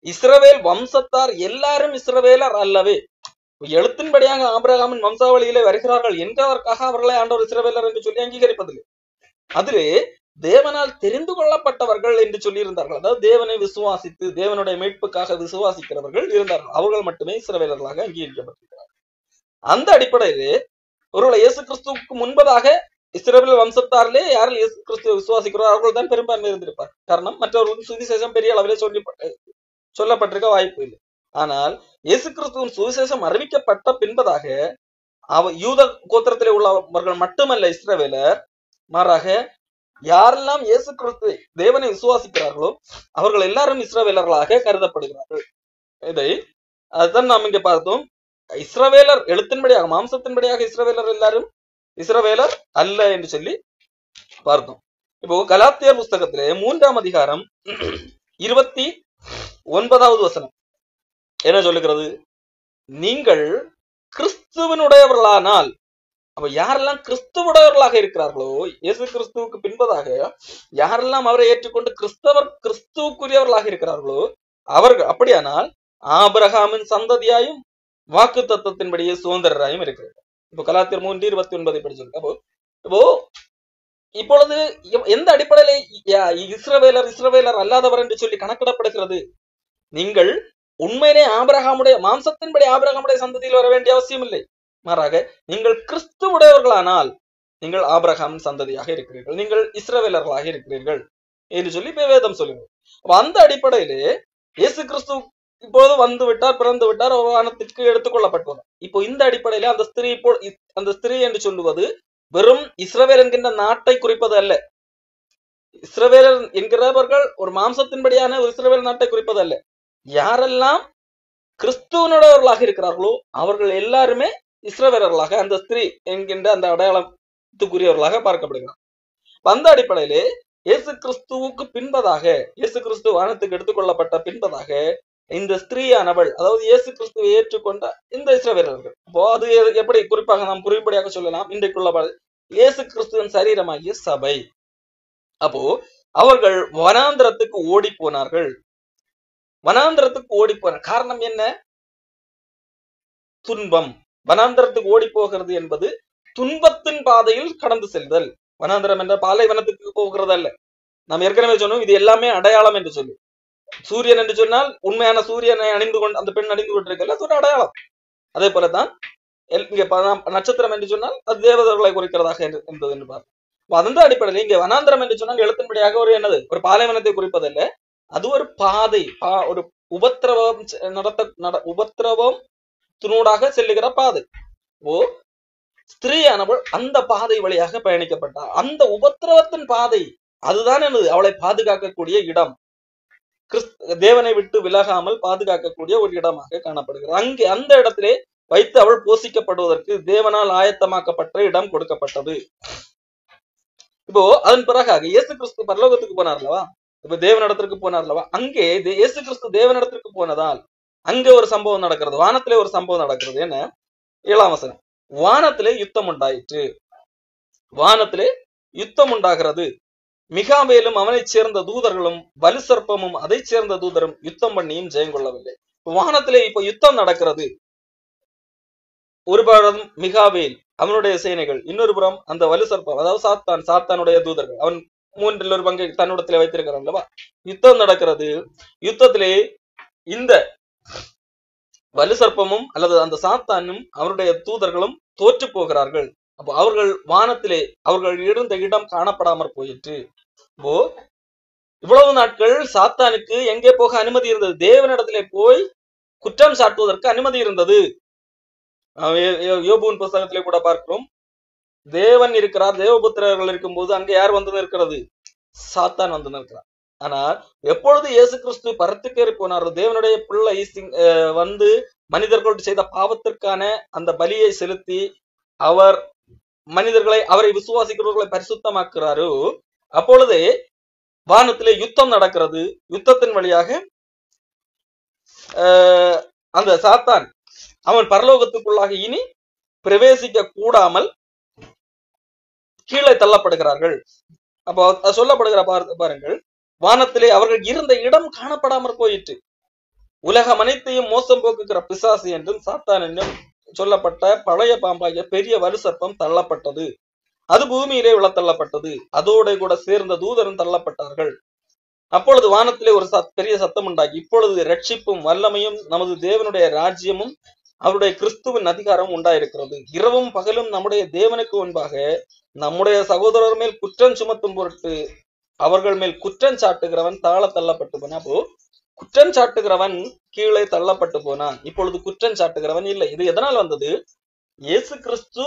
இஸ்ரவேல் வம்சத்தார் எல்லாரும் இஸ்ரவேலர் அல்லவே. எழுத்தின்படியாக ஆபிரகாமின் வம்சாவளியிலே வருகிறார்கள் என்றதற்காக அவர்களை ஆண்டவர் இஸ்ரவேலர் என்று சொல்லி அங்கீகரிப்பதில்லை. அதிலே தேவனால் தெரிந்து கொள்ளப்பட்டவர்கள் என்று சொல்லி இருந்தார்கள். அதாவது தேவனை விசுவாசித்து தேவனுடைய மீட்புக்காக விசுவாசிக்கிறவர்கள் இருந்தார்கள். அவர்கள் மட்டுமே இஸ்ரவேலர்களாக அங்கீகரிக்கப்பட்டிருக்கிறார்கள். அந்த அடிப்படையிலே ஒருவேளை இயேசு கிறிஸ்துவுக்கு முன்பதாக இஸ்ரவேல் வம்சத்தாரிலே யாரும் இயேசு கிறிஸ்துவை விசுவாசிக்கிறோம் அவர்கள் தான் பெரும்பான்மை இருந்திருப்பார். காரணம் மற்றவர்களுக்கு சுவிசேஷம் பெரிய அளவிலே சொல்லப்பட்டிருக்க வாய்ப்பு இல்லை. ஆனால் இயேசு கிறிஸ்துவின் சுவிசேஷம் அறிவிக்கப்பட்ட பின்பதாக யூத கோத்திரத்திலே உள்ளவர்கள் மட்டுமல்ல இஸ்ரவேலர், மாறாக யாரெல்லாம் இயேசு கிறிஸ்து தேவனை விசுவாசிக்கிறார்களோ அவர்கள் எல்லாரும் இஸ்ரவேலர்களாக கருதப்படுகிறார்கள். அதுதான் நாம் இங்க பார்த்தோம். இஸ்ரவேலர் எழுத்தின்படியாக மாம்சத்தின்படியாக இஸ்ரவேலர் எல்லாரும் இஸ்ரவேலர் அல்ல என்று சொல்லி பார்த்தோம். இப்போ கலாத்தியர் புஸ்தகத்திலே 3ஆம் அதிகாரம் 29வது வசனம் என்ன சொல்லுகிறது? நீங்கள் கிறிஸ்துவனுடையவர்களானால், அப்ப யாரெல்லாம் கிறிஸ்துவுடையவர்களாக இருக்கிறார்களோ, இயேசு கிறிஸ்துவுக்கு பின்பதாக யாரெல்லாம் அவரை ஏற்றுக்கொண்டு கிறிஸ்துவுக்குரியவர்களாக இருக்கிறார்களோ அவர்கள், அப்படியானால் ஆபிரகாமின் சந்ததியாயும் வாக்கு தத்தத்தின்படியே சுதந்திரராயும் இருக்கிறார்கள். இப்போ கலாத்தியர் 3:29 படி சொல்லுங்க. இப்போ இப்பொழுது எந்த அடிப்படையில இஸ்ரவேலர் அல்லாதவர் என்று சொல்லி கணக்கிடப்படுகிறது? நீங்கள் உண்மையிலே ஆபிரகாமுடைய மாம்சத்தின்படி ஆபிரகாமுடைய சந்ததியில் வர வேண்டிய அவசியம் இல்லை. மாறாக நீங்கள் கிறிஸ்துவுடையவர்களானால் நீங்கள் ஆபிரகாம் சந்ததியாக இருக்கிறீர்கள், நீங்கள் இஸ்ரவேலர்களாக இருக்கிறீர்கள் என்று சொல்லி வேதம் சொல்லுங்க. அந்த அடிப்படையிலே இயேசு கிறிஸ்து இப்பொழுது வந்து விட்டார், பிறந்து விட்டார், வானத்திற்கு எடுத்துக்கொள்ளப்பட்டார். இப்போ இந்த அடிப்படையில அந்த ஸ்திரீ என்று சொல்லுவது வெறும் இஸ்ரவேல் என்கின்ற நாட்டை குறிப்பது அல்ல. இஸ்ரவேலர் என்கிறவர்கள் ஒரு மாம்சத்தின்படியான ஒரு இஸ்ரவேல் நாட்டை குறிப்பது அல்ல. யாரெல்லாம் கிறிஸ்துவனுடையவர்களாக இருக்கிறார்களோ அவர்கள் எல்லாருமே இஸ்ரவேலர்களாக அந்த ஸ்திரீ என்கின்ற அந்த அடையாளத்துக்குரியவர்களாக பார்க்கப்படுகிறார். அந்த அடிப்படையிலே இயேசு கிறிஸ்துவுக்கு பின்பதாக, இயேசு கிறிஸ்து வானத்துக்கு எடுத்துக்கொள்ளப்பட்ட பின்பதாக இந்த ஸ்திரீயானவள், அதாவது இயேசு கிறிஸ்துவை ஏற்றுக்கொண்ட இந்த இஸ்ரவேலர்கள், அப்போ அது எப்படி குறிப்பாக நாம் புரியும்படியாக சொல்லலாம், இன்றைக்குள்ள இயேசு கிறிஸ்துவின் சரீரமாகிய சபை. அப்போ அவர்கள் வனாந்திரத்துக்கு ஓடி போனார்கள். வனாந்திரத்துக்கு ஓடி போன காரணம் என்ன? துன்பம். வனாந்திரத்துக்கு ஓடி போகிறது என்பது துன்பத்தின் பாதையில் கடந்து செல்தல். வனாந்திரம் என்ற பாலைவனத்துக்கு போகிறது அல்ல. நாம் ஏற்கனவே சொன்னோம், இது எல்லாமே அடையாளம் என்று சொல்லி. சூரியன் என்று சொன்னால் உண்மையான சூரியனை அணிந்து கொண்டு அந்த பெண் அணிந்து கொண்டிருக்கல, அது ஒரு அடையாளம். அதே போலதான் இங்க நட்சத்திரம் என்று சொன்னால் அது தேவதர்களை குறிக்கிறதாக என்பது என்று பார்ப்போம். அந்த அடிப்படையில் இங்க வனாந்திரம் என்று சொன்னால் எழுத்தின்படியாக ஒரு என்னது, ஒரு பாலைவனத்தை குறிப்பதல்ல, அது ஒரு பாதை, ஒரு உபத்திரவம் துணூடாக செல்லுகிற பாதை. ஸ்திரீயானவள் அந்த பாதை வழியாக பயணிக்கப்பட்டார். அந்த உபத்திரவத்தின் பாதை அதுதான் என்னது, அவளை பாதுகாக்கக்கூடிய இடம், தேவனை விட்டு விலகாமல் பாதுகாக்கக்கூடிய ஒரு இடமாக காணப்படுகிறது. அங்கே அந்த இடத்திலே வைத்து அவள் போஷிக்கப்படுவதற்கு தேவனால் ஆயத்தமாக்கப்பட்ட இடம் கொடுக்கப்பட்டது. இப்போ அதன் பிறகாக இயேசு கிறிஸ்து பரலோகத்துக்கு போனார் அல்லவா, இப்ப தேவனிடத்திற்கு போனார் அல்லவா, அங்கே இயேசு கிறிஸ்து தேவனிடத்திற்கு போனதால் அங்க ஒரு சம்பவம் நடக்கிறது, வானத்திலே ஒரு சம்பவம் நடக்கிறது. என்ன? 7ஆம் வசனம், வானத்திலே யுத்தம் உண்டாயிற்று. வானத்திலே யுத்தம் உண்டாகிறது. மிகாவேலும் அவனை சேர்ந்த தூதர்களும் வலு சர்ப்பமும் அதை சேர்ந்த தூதரும் யுத்தம் பண்ணியும் ஜெயம் கொள்ளவில்லை. வானத்திலே இப்ப யுத்தம் நடக்கிறது. ஒரு புறம் மிகாவேல் அவனுடைய சேனைகள், இன்னொரு புறம் அந்த வலு சர்ப்பம், அதாவது சாத்தானுடைய தூதர்கள், அவன் 3 பங்கை தன்னிடத்திலே வைத்திருக்கிறான் அல்லவா. யுத்தம் நடக்கிறது. யுத்தத்திலே இந்த வலு சர்ப்பமும் அல்லது அந்த சாத்தானும் அவருடைய தூதர்களும் தோற்று போகிறார்கள். அப்போ அவர்கள் வானத்திலே அவர்கள் இருந்த இடம் காணப்படாமற் போயிற்று. இப்போ இவ்வளவு நாட்கள் சாத்தானுக்கு எங்கே போக அனுமதி இருந்தது? தேவனிடத்திலே போய் குற்றம் சாட்டுவதற்கு அனுமதி இருந்தது. யோபுவின் புஸ்தகத்திலே கூட பார்க்கிறோம், தேவன் இருக்கிறார், தேவபுத்திரர்கள் இருக்கும் போது அங்க யார் வந்து நிற்கிறது? சாத்தான் வந்து நிற்கிறார். ஆனால் எப்பொழுது இயேசு கிறிஸ்து பரத்துக்கேறி போனாரோ, தேவனுடைய பிள்ளை வந்து மனிதர்களோடு செய்த பாவத்திற்கான அந்த பலியை செலுத்தி அவர் மனிதர்களை, அவரை விசுவாசிக்கிறவர்களை பரிசுத்தமாக்குறாரோ, அப்பொழுதே வானத்திலே யுத்தம் நடக்கிறது. யுத்தத்தின் வழியாக அந்த சாத்தான் அவன் பரலோகத்துக்குள்ளாக இனி பிரவேசிக்க கூடாமல் கீழே தள்ளப்படுகிறார்கள். அப்போ சொல்லப்படுகிற பாருங்கள், வானத்திலே அவர்கள் இருந்த இடம் காணப்படாமற் போயிற்று. உலகம் அனைத்தையும் மோசம் போக்குகிற பிசாசு என்றும் சாத்தான் என்றும் சொல்லப்பட்ட பழைய பாம்பாகிய பெரிய வலு சர்ப்பம் தள்ளப்பட்டது. அது பூமியிலே விழத்தள்ளப்பட்டது. அதோட கூட சேர்ந்த தூதரும் தள்ளப்பட்டார்கள். அப்பொழுது வானத்திலே ஒரு பெரிய சத்தம் உண்டாகி, இப்பொழுது ரட்சிப்பும் வல்லமையும் நமது தேவனுடைய ராஜ்யமும் அவருடைய கிறிஸ்துவின் அதிகாரம் உண்டாயிருக்கிறது. இரவும் பகலும் நம்முடைய தேவனுக்கு முன்பாக நம்முடைய சகோதரர் மேல் குற்றம் சுமத்தும் பொருட்டு அவர்கள் மேல் குற்றம் சாட்டுகிறவன் தாழ தள்ளப்பட்டு போனான். அப்போ குற்றம் சாட்டுகிறவன் கீழே தள்ளப்பட்டு போனான். இப்பொழுது குற்றம் சாட்டுகிறவன் இல்லை. இது எதனால் வந்தது? இயேசு கிறிஸ்து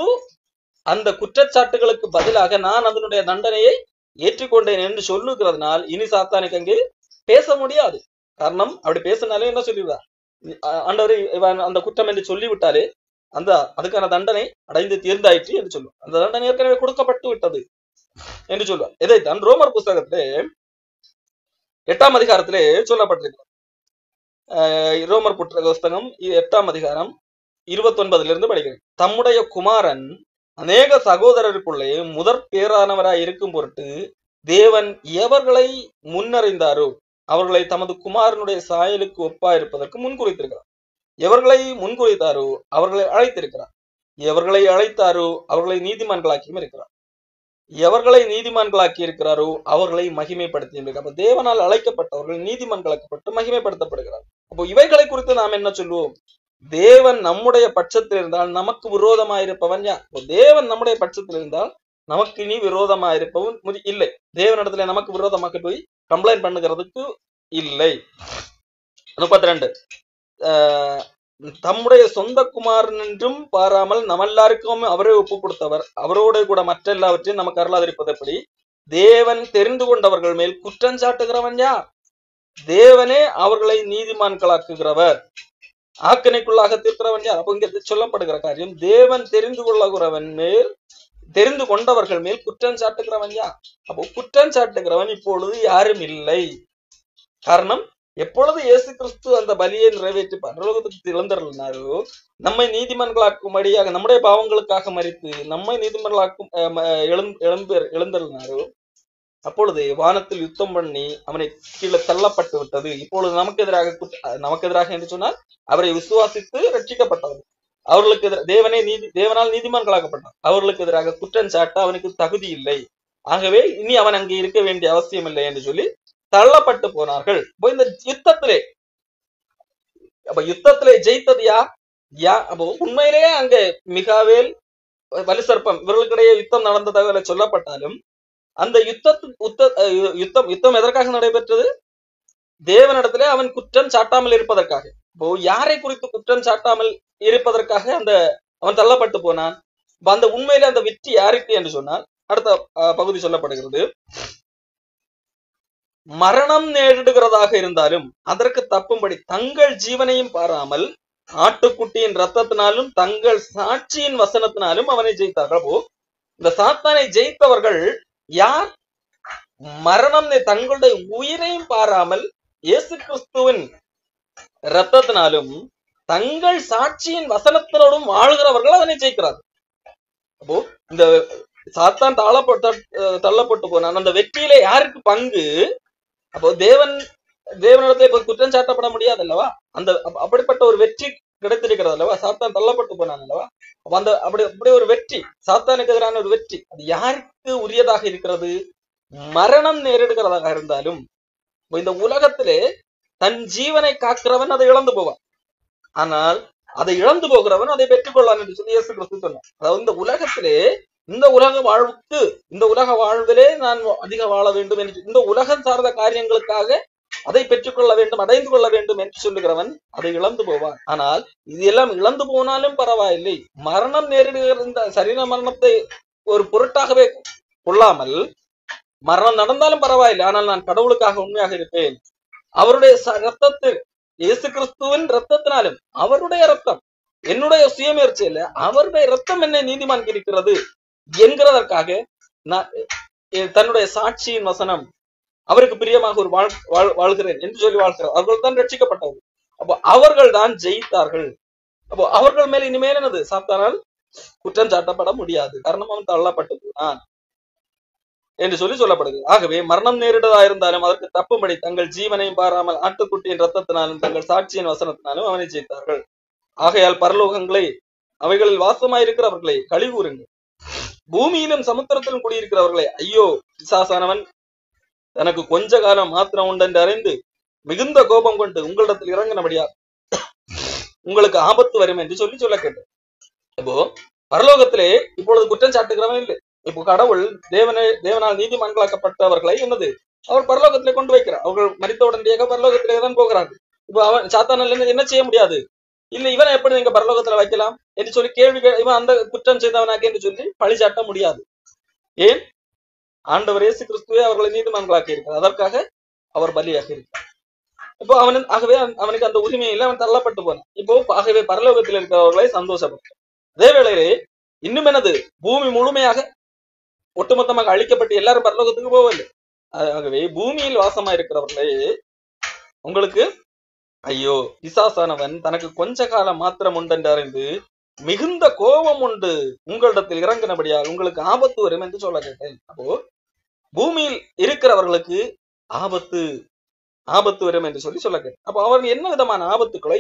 அந்த குற்றச்சாட்டுகளுக்கு பதிலாக நான் அதனுடைய தண்டனையை ஏற்றுக்கொண்டேன் என்று சொல்லுகிறதுனால் இனி சாத்தானுக்கு அங்கே பேச முடியாது. காரணம், அப்படி பேசினாலே என்ன சொல்லிடுவார்? ஆண்டவரை அந்த குற்றம் என்று சொல்லிவிட்டாலே அதுக்கான தண்டனை அடைந்து தீர்ந்தாயிற்று என்று சொல்லுவார். அந்த தண்டனை ஏற்கனவே கொடுக்கப்பட்டு விட்டது என்று சொல்லுவார். இதைத்தான் ரோமர் புஸ்தகத்திலே 8ஆம் அதிகாரத்திலே சொல்லப்பட்டிருக்கிறது. ரோமர் புஸ்தகம் 8ஆம் அதிகாரம் 29 படிக்கிறேன். தம்முடைய குமாரன் அநேக சகோதரருக்குள்ளே முதற் பேரானவராய் இருக்கும் பொருட்டு தேவன் எவர்களை முன்னறிந்தாரோ அவர்களை தமது குமாரனுடைய சாயலுக்கு ஒப்பா இருப்பதற்கு முன்குறித்திருக்கிறார். எவர்களை முன்குறித்தாரோ அவர்களை அழைத்திருக்கிறார். எவர்களை அழைத்தாரோ அவர்களை நீதிமான்களாக்கியும் இருக்கிறார். எவர்களை நீதிமான்களாக்கி இருக்கிறாரோ அவர்களை மகிமைப்படுத்தி. அப்ப தேவனால் அழைக்கப்பட்டவர்கள் நீதிமான்களாக்கப்பட்டு மகிமைப்படுத்தப்படுகிறார். அப்போ இவைகளை குறித்து நாம் என்ன சொல்லுவோம்? தேவன் நம்முடைய பட்சத்தில் இருந்தால் நமக்கு விரோதமாயிருப்பவன் யார்? தேவன் நம்முடைய பட்சத்தில் இருந்தால் நமக்கு இனி விரோதமாயிருப்பவன் இல்லை. தேவனிடத்துல நமக்கு விரோதமாக போய் கம்ப்ளைண்ட் பண்ணுகிறதுக்கு இல்லை. 32 தம்முடைய சொந்த குமாரன் என்றும் பாராமல் நம்மெல்லாருக்கும் அவரே ஒப்பு கொடுத்தவர் அவரோட கூட மற்ற எல்லாவற்றையும் நமக்கு அருளாதிருப்பது எப்படி? தேவன் தெரிந்து கொண்டவர்கள் மேல் குற்றம் சாட்டுகிறவன் யார்? தேவனே அவர்களை நீதிமான்களாக்குகிறவர், ஆக்கணைக்குள்ளாக தீர்க்கிறவன் யார்? அப்போ இங்க சொல்லப்படுகிற காரியம், தேவன் தெரிந்து கொண்டவர்கள் மேல் குற்றம் சாட்டுகிறவன் யார்? அப்போ குற்றம் சாட்டுகிறவன் இப்பொழுது யாரும் இல்லை. காரணம், எப்பொழுது இயேசு கிறிஸ்து அந்த பலியை நிறைவேற்றி பரலோகத்துக்கு இழந்தருளினாரோ, நம்மை நீதிமன்களாக்கும்படியாக நம்முடைய பாவங்களுக்காக மரித்து நம்மை நீதிமன்களாக்கும் எழுந்தருளினாரோ, அப்பொழுது வானத்தில் யுத்தம் பண்ணி அவனை கீழே தள்ளப்பட்டு விட்டது. இப்பொழுது நமக்கு எதிராக என்று சொன்னால் அவரை விசுவாசித்து ரட்சிக்கப்பட்டவர், அவர்களுக்கு தேவனால் நீதிமான்களாக்கப்பட்டார், அவர்களுக்கு எதிராக குற்றம் சாட்ட அவனுக்கு தகுதி இல்லை. ஆகவே இனி அவன் அங்கே இருக்க வேண்டிய அவசியம் இல்லை என்று சொல்லி தள்ளப்பட்டு போனார்கள். இந்த யுத்தத்திலே ஜெயித்தது யார்? அப்போ உண்மையிலேயே அங்க மிகாவேல், வலு சர்ப்பம் இவர்களுக்கிடையே யுத்தம் நடந்ததாக சொல்லப்பட்டாலும் அந்த யுத்தம் எதற்காக நடைபெற்றது? தேவனிடத்திலே அவன் குற்றம் சாட்டாமல் இருப்பதற்காக. இப்போ யாரை குறித்து குற்றம் சாட்டாமல் இருப்பதற்காக அவன் தள்ளப்பட்டு போனான். அந்த உண்மையில அந்த வெற்றி யாருக்கு என்று சொன்னால் அடுத்த பகுதி சொல்லப்படுகிறது. மரணம் நேரிடுகிறதாக இருந்தாலும் அதற்கு தப்பும்படி தங்கள் ஜீவனையும் பாராமல் ஆட்டுக்குட்டியின் ரத்தத்தினாலும் தங்கள் சாட்சியின் வசனத்தினாலும் அவனை ஜெயித்தார்கள். அப்போ இந்த சாத்தானை ஜெயித்தவர்கள் யார்? மரணம் தங்களுடைய உயிரையும் பாராமல் இயேசு கிறிஸ்துவின் இரத்தத்தினாலும் தங்கள் சாட்சியின் வசனத்தினோடும் வாழ்கிறவர்கள் அதனை ஜெயிக்கிறார்கள். அப்போ இந்த சாத்தான் தள்ளப்பட்டு போனான், அந்த வெற்றியில யாருக்கு பங்கு? அப்போ தேவனிடத்துல இப்ப குற்றம் சாட்டப்பட முடியாது அல்லவா? அந்த அப்படிப்பட்ட ஒரு வெற்றி கிடைத்திருக்கிறது அல்லவா? சாத்தான் தள்ளப்பட்டு போனான் அல்லவா? அந்த அப்படி ஒரு வெற்றி, சாத்தானுக்கு எதிரான ஒரு வெற்றி, அது யாருக்கு உரியதாக இருக்கிறது? மரணம் நேரிடுகிறதாக இருந்தாலும் இந்த உலகத்திலே தன் ஜீவனை காக்கிறவன் அதை இழந்து போவான், ஆனால் அதை இழந்து போகிறவன் அதை பெற்றுக்கொள்ளான் என்று சொல்லி இயேசு கிறிஸ்து சொன்னார். அதாவது இந்த உலகத்திலே, இந்த உலக வாழ்வுக்கு, இந்த உலக வாழ்விலே நான் அதிக வாழ வேண்டும் என்று, இந்த உலகம் சார்ந்த காரியங்களுக்காக அதை பெற்றுக்கொள்ள வேண்டும், அடைந்து கொள்ள வேண்டும் என்று சொல்லுகிறவன் அதை இழந்து போவான். ஆனால் இது எல்லாம் இழந்து போனாலும் பரவாயில்லை, மரணம் நேரிடுகிற இந்த சரீர மரணத்தை ஒரு பொருட்டாகவே கொள்ளாமல், மரணம் நடந்தாலும் பரவாயில்லை, ஆனால் நான் கடவுளுக்காக உண்மையாக இருப்பேன், அவருடைய ரத்தத்தில், இயேசு கிறிஸ்துவின் ரத்தத்தினாலும், அவருடைய ரத்தம் என்னுடைய சுயமுயற்சி இல்ல, அவருடைய ரத்தம் என்னை நீதிமான் இருக்கிறது என்கிறதற்காக நான் தன்னுடைய சாட்சியின் வசனம், அவருக்கு பிரியமாக ஒரு வாழ்கிறேன் என்று சொல்லி வாழ்கிறார். அவர்கள் தான் ரட்சிக்கப்பட்டவர்கள். அப்போ அவர்கள் தான் ஜெயித்தார்கள். அப்போ அவர்கள் மேல் இனிமேல் என்னது? சாத்தானால் குற்றம் சாட்டப்பட முடியாது, காரணம் அவன் தள்ளப்பட்டு போனான் என்று சொல்லி சொல்லப்படுது. ஆகவே மரணம் நேரிடதா இருந்தாலும் அதற்கு தப்பும்படி தங்கள் ஜீவனையும் பாராமல் ஆட்டுக்குட்டியின் ரத்தத்தினாலும் தங்கள் சாட்சியின் வசனத்தினாலும் அவனை ஜெயித்தார்கள். ஆகையால் பரலோகங்களை அவைகளில் வாசமாயிருக்கிறவர்களை களி கூறுங்கள், பூமியிலும் சமுத்திரத்திலும் குடியிருக்கிறவர்களை ஐயோ, பிசாசானவன் தனக்கு கொஞ்ச காலம் மாத்திரம் உண்டு என்று அறிந்து மிகுந்த கோபம் கொண்டு உங்களிடத்தில் இறங்கினபடியா உங்களுக்கு ஆபத்து வரும் என்று சொல்லி சொல்ல கேட்டேன். இப்போ பரலோகத்திலே இப்பொழுது குற்றம் சாட்டுகிறவன் இல்லை. இப்போ கடவுள் தேவனால் நீதிமன்றாக்கப்பட்டவர்களை என்னது அவர் பரலோகத்திலே கொண்டு வைக்கிறார். அவர்கள் மரித்த உடனடியாக பரலோகத்திலே தான் போகிறார்கள். இப்போ அவன் சாத்தானால் என்ன செய்ய முடியாது, இல்ல இவனை எப்படி நீங்க பரலோகத்துல வைக்கலாம் என்று சொல்லி கேள்வி, இவன் அந்த குற்றம் செய்தவனாக என்று சொல்லி பழி சாட்ட முடியாது. ஏன்? ஆண்டவர் இயேசு கிறிஸ்துவே அவர்களை நீதிமன்றாக்கி இருக்கிறார், அதற்காக அவர் பலியாக இருக்கிறார். இப்போ ஆகவே அவனுக்கு அந்த உரிமையில அவன் தள்ளப்பட்டு போனான். இப்போ ஆகவே பரலோகத்தில் இருக்கிறவர்களை சந்தோஷப்பட்டார். அதே வேளையிலே இன்னும் என்னது, பூமி முழுமையாக ஒட்டுமொத்தமாக அழிக்கப்பட்டு எல்லாரும் பரலோகத்துக்கு போகவில்லை. ஆகவே பூமியில் வாசமா இருக்கிறவர்களே உங்களுக்கு ஐயோ, பிசாசானவன் தனக்கு கொஞ்ச காலம் மாத்திரம் உண்டென்று அறிந்து மிகுந்த கோபம் உண்டு உங்களிடத்தில் இறங்கினபடியால் உங்களுக்கு ஆபத்து வரும் என்று சொல்ல கேட்டேன். அப்போ பூமியில் இருக்கிறவர்களுக்கு ஆபத்து வரும் என்று சொல்ல கேட்டேன். அப்போ அவன் என்ன விதமான ஆபத்துக்களை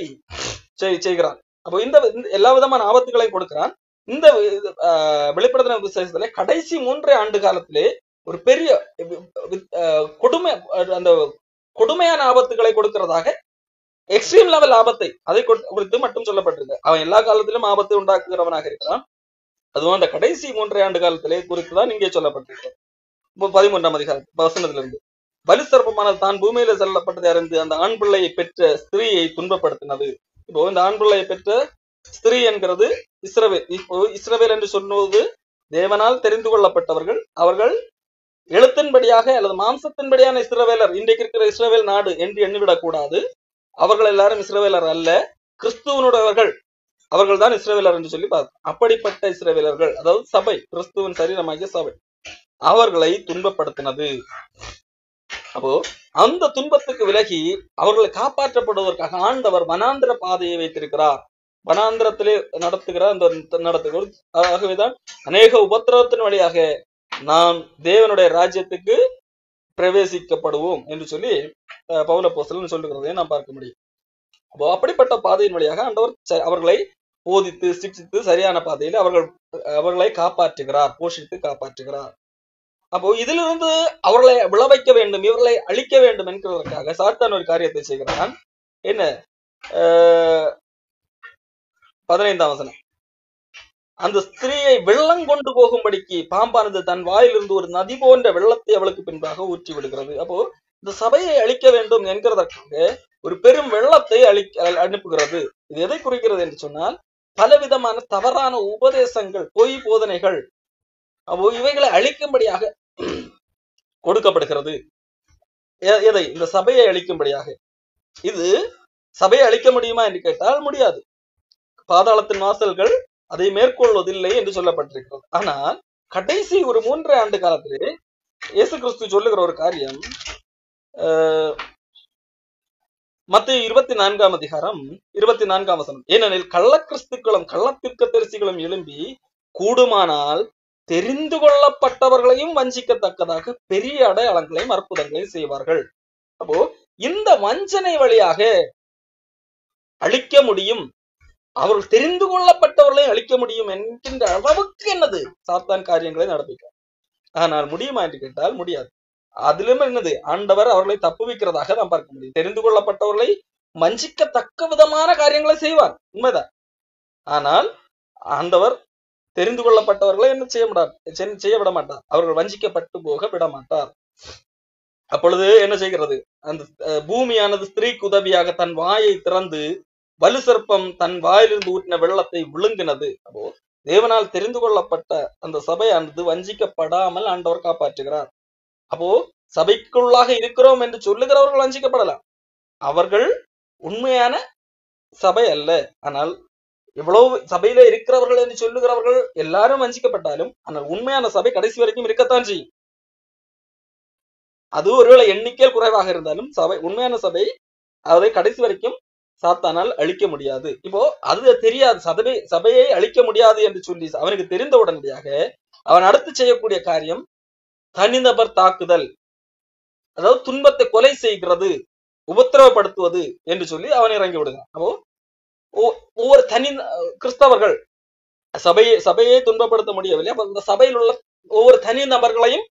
செய்கிறான்? அப்போ இந்த எல்லா விதமான ஆபத்துக்களையும் கொடுக்கிறான். இந்த வெளிப்படுத்தின விசேஷத்துல கடைசி 3 ஆண்டு காலத்திலே ஒரு பெரிய அந்த கொடுமையான ஆபத்துக்களை கொடுக்கிறதாக, எக்ஸ்ட்ரீம் லெவல் ஆபத்தை அதை குறித்து மட்டும் சொல்லப்பட்டிருக்கு. அவன் எல்லா காலத்திலும் ஆபத்தை உண்டாக்குகிறவனாக இருக்கிறான். அதுவும் அந்த கடைசி 3 ஆண்டு காலத்திலே குறித்துதான் இங்கே சொல்லப்பட்டிருக்கு. 13ஆம் அதிகாரம் வசனத்திலிருந்து, பலிசர்ப்பமானது தான் பூமியில செல்லப்பட்டதை அறிந்து அந்த ஆண் பிள்ளையை பெற்ற ஸ்திரீயை துன்பப்படுத்தினது. இப்போ இந்த ஆண் பிள்ளையை பெற்ற ஸ்திரீ என்கிறது இஸ்ரவேல். இப்போ இஸ்ரவேல் என்று சொன்னது தேவனால் தெரிந்து கொள்ளப்பட்டவர்கள். அவர்கள் எழுத்தின்படியாக அல்லது மாம்சத்தின்படியான இஸ்ரவேலர், இன்றைக்கு இருக்கிற இஸ்ரவேல் நாடு என்று எண்ணிவிடக் கூடாது. அவர்கள் எல்லாரும் இஸ்ரவேலர் அல்ல, கிறிஸ்துவனுடையவர்கள். அவர்கள் தான் இஸ்ரவேலர் என்று சொல்லி பார்த்தோம். அப்படிப்பட்ட இஸ்ரவேலர்கள், அதாவது சபை, கிறிஸ்துவின் சரீரமாகிய சபை, அவர்களை துன்பப்படுத்தினது. அப்போ அந்த துன்பத்துக்கு விலகி அவர்களை காப்பாற்றப்படுவதற்காக ஆண்டவர் வனாந்திர பாதையை வைத்திருக்கிறார். வனாந்திரத்திலே நடத்துகிற ஆகவேதான் அநேக உபத்திரவத்தின் வழியாக நாம் தேவனுடைய ராஜ்யத்துக்கு பிரவேசிக்கப்படுவோம் என்று சொல்லி பவுல் அப்போஸ்தலன் சொல்லுகிறதை நாம் பார்க்க முடியும். அப்போ அப்படிப்பட்ட பாதையின் வழியாக ஆண்டவர் அவர்களை போதித்து சிக்ஷித்து சரியான பாதையில் அவர்களை காப்பாற்றுகிறார், போஷித்து காப்பாற்றுகிறார். அப்போ இதிலிருந்து அவர்களை விளைவிக்க வேண்டும், இவர்களை அழிக்க வேண்டும் என்கிறதற்காக சாத்தான் ஒரு காரியத்தை செய்கிறான். என்ன? 15ஆம் வசனம், அந்த ஸ்திரீயை வெள்ளம் கொண்டு போகும்படிக்கு பாம்பானது தன் வாயிலிருந்து ஒரு நதி போன்ற வெள்ளத்தை அவளுக்கு பின்பாக ஊற்றி விடுகிறது. அப்போ இந்த சபையை அழிக்க வேண்டும் என்கிறதற்காக ஒரு பெரும் வெள்ளத்தை அனுப்புகிறது. இது எதை குறிக்கிறது என்று சொன்னால், பலவிதமான தவறான உபதேசங்கள், பொய் போதனைகள், அப்போ இவைகளை அழிக்கும்படியாக கொடுக்கப்படுகிறது. எதை? இந்த சபையை அழிக்கும்படியாக. இது சபையை அழிக்க முடியுமா என்று கேட்டால் முடியாது. பாதாளத்தின் வாசல்கள் அதை மேற்கொள்வதில்லை என்று சொல்லப்பட்டிருக்கிறது. ஆனால் கடைசி ஒரு 3 ஆண்டு காலத்திலே இயேசு கிறிஸ்து சொல்லுகிற ஒரு காரியம் மத்தேயு 24 அதிகாரம் 24 வசனம். ஏனெனில் கள்ள கிறிஸ்துக்களும் கள்ள தீர்க்கதரிசிகளும் எழும்பி கூடுமானால் தெரிந்து கொள்ளப்பட்டவர்களையும் வஞ்சிக்கத்தக்கதாக பெரிய அடையாளங்களையும் அற்புதங்களையும் செய்வார்கள். அப்போ இந்த வஞ்சனை வழியாக அழிக்க முடியும், அவர்கள் தெரிந்து கொள்ளப்பட்டவர்களையும் அழிக்க முடியும் என்கின்ற அளவுக்கு என்னது சாத்தான் காரியங்களை நடப்பிக்க. ஆனால் முடியுமா என்று கேட்டால் முடியாது. அதிலும் என்னது ஆண்டவர் அவர்களை தப்புவிக்கிறதாக நாம் பார்க்க முடியும். தெரிந்து கொள்ளப்பட்டவர்களை வஞ்சிக்கத்தக்க விதமான காரியங்களை செய்வார், உண்மைதான். ஆனால் ஆண்டவர் தெரிந்து கொள்ளப்பட்டவர்களை என்ன செய்ய விட மாட்டார், அவர்கள் வஞ்சிக்கப்பட்டு போக விட மாட்டார். அப்பொழுது என்ன செய்கிறது, அந்த பூமியானது ஸ்திரீக்கு உதவியாக தன் வாயை திறந்து வலு சர்ப்பம் தன் வாயிலிருந்து ஊற்றின வெள்ளத்தை விழுங்கினது. அப்போ தேவனால் தெரிந்து கொள்ளப்பட்ட அந்த சபையானது வஞ்சிக்கப்படாமல் ஆண்டவர் காப்பாற்றுகிறார். அப்போ சபைக்குள்ளாக இருக்கிறோம் என்று சொல்லுகிறவர்கள் வஞ்சிக்கப்படலாம், அவர்கள் உண்மையான சபை அல்ல. ஆனால் எவ்வளவு சபையில இருக்கிறவர்கள் என்று சொல்லுகிறவர்கள் எல்லாரும் வஞ்சிக்கப்பட்டாலும் ஆனால் உண்மையான சபை கடைசி வரைக்கும் இருக்கத்தான் செய்யும். அது ஒருவேளை எண்ணிக்கையில் குறைவாக இருந்தாலும் சபை, உண்மையான சபை, அதை கடைசி வரைக்கும் சாத்தானால் அழிக்க முடியாது. இப்போ அது தெரியாது, சபையை அழிக்க முடியாது என்று சொல்லி அவனுக்கு தெரிந்த உடனடியாக அவன் அடுத்து செய்யக்கூடிய காரியம் தனிநபர் தாக்குதல், அதாவது துன்பத்தை கொலை செய்கிறது, உபத்திரவப்படுத்துவது என்று சொல்லி அவன் இறங்கி விடுகிறான். அப்போ ஒவ்வொரு தனி கிறிஸ்தவர்கள் சபையை துன்பப்படுத்த முடியவில்லை, அப்ப இந்த சபையில் உள்ள ஒவ்வொரு தனி நபர்களையும்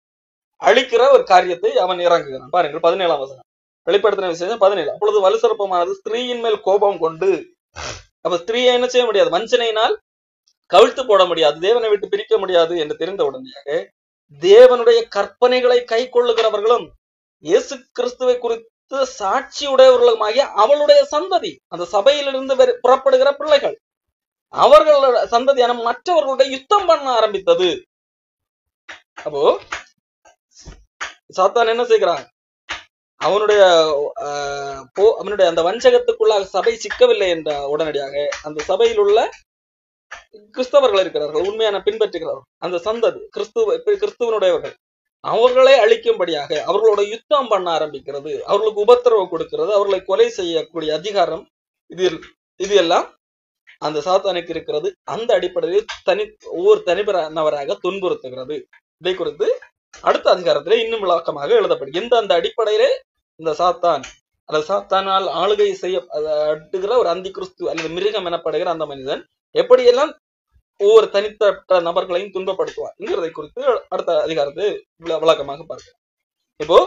அழிக்கிற ஒரு காரியத்தை அவன் இறங்குகிறான். பாருங்கள் 17 வசனம், வெளிப்படுத்தின விசேஷம் 17. அப்பொழுது வலு சர்ப்பமானது ஸ்திரீயின் மேல் கோபம் கொண்டு, அப்ப ஸ்திரீயை என்ன செய்ய முடியாது, வஞ்சனையினால் கவிழ்த்து போட முடியாது, தேவனை விட்டு பிரிக்க முடியாது என்று தெரிந்த உடனடியாக தேவனுடைய கற்பனைகளை கை கொள்ளுகிறவர்களும் இயேசு கிறிஸ்துவை குறித்து சாட்சி உடையவர்களுமாகிய அவளுடைய சந்ததி, அந்த சபையிலிருந்து புறப்படுகிற பிள்ளைகள், அவர்களோட சந்ததியான மற்றவர்களுடைய யுத்தம் பண்ண ஆரம்பித்தது. அப்போ சாத்தான் என்ன செய்கிறான், அவனுடைய அந்த வஞ்சகத்துக்குள்ளாக சபை சிக்கவில்லை என்ற உடனடியாக அந்த சபையில் உள்ள கிறிஸ்தவர்கள் இருக்கிறார்கள், உண்மையான பின்பற்றுகிறார்கள், அந்த சந்ததி கிறிஸ்துவனுடையவர்கள், அவர்களை அழிக்கும்படியாக அவர்களோட யுத்தம் பண்ண ஆரம்பிக்கிறது, அவர்களுக்கு உபத்திரவம் கொடுக்கிறது, அவர்களை கொலை செய்யக்கூடிய அதிகாரம் இது எல்லாம் அந்த சாத்தானுக்கு இருக்கிறது. அந்த அடிப்படையில் ஒவ்வொரு தனிநபராக துன்புறுத்துகிறது. இதை குறித்து அடுத்த அதிகாரத்திலே இன்னும் விளக்கமாக எழுதப்படும். அந்த அடிப்படையிலே இந்த சாத்தானால் ஆளுகை செய்யப்படுகிற ஒரு அந்தி கிறிஸ்து அல்லது மிருகம் எனப்படுகிற அந்த மனிதன் எப்படியெல்லாம் ஒவ்வொரு தனித்தட்ட நபர்களையும் துன்பப்படுத்துவார்ங்கிறதை குறித்து அடுத்த அதிகாரத்தை விளக்கமாக பார்க்கலாம். இப்போ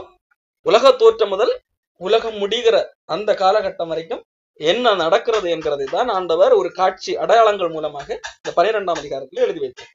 உலக தோற்றம் முதல் உலகம் முடிகிற அந்த காலகட்டம் வரைக்கும் என்ன நடக்கிறது என்கிறதை தான் ஆண்டவர் ஒரு காட்சி அடையாளங்கள் மூலமாக இந்த 12ஆம் அதிகாரத்தில் எழுதி வைத்தார்.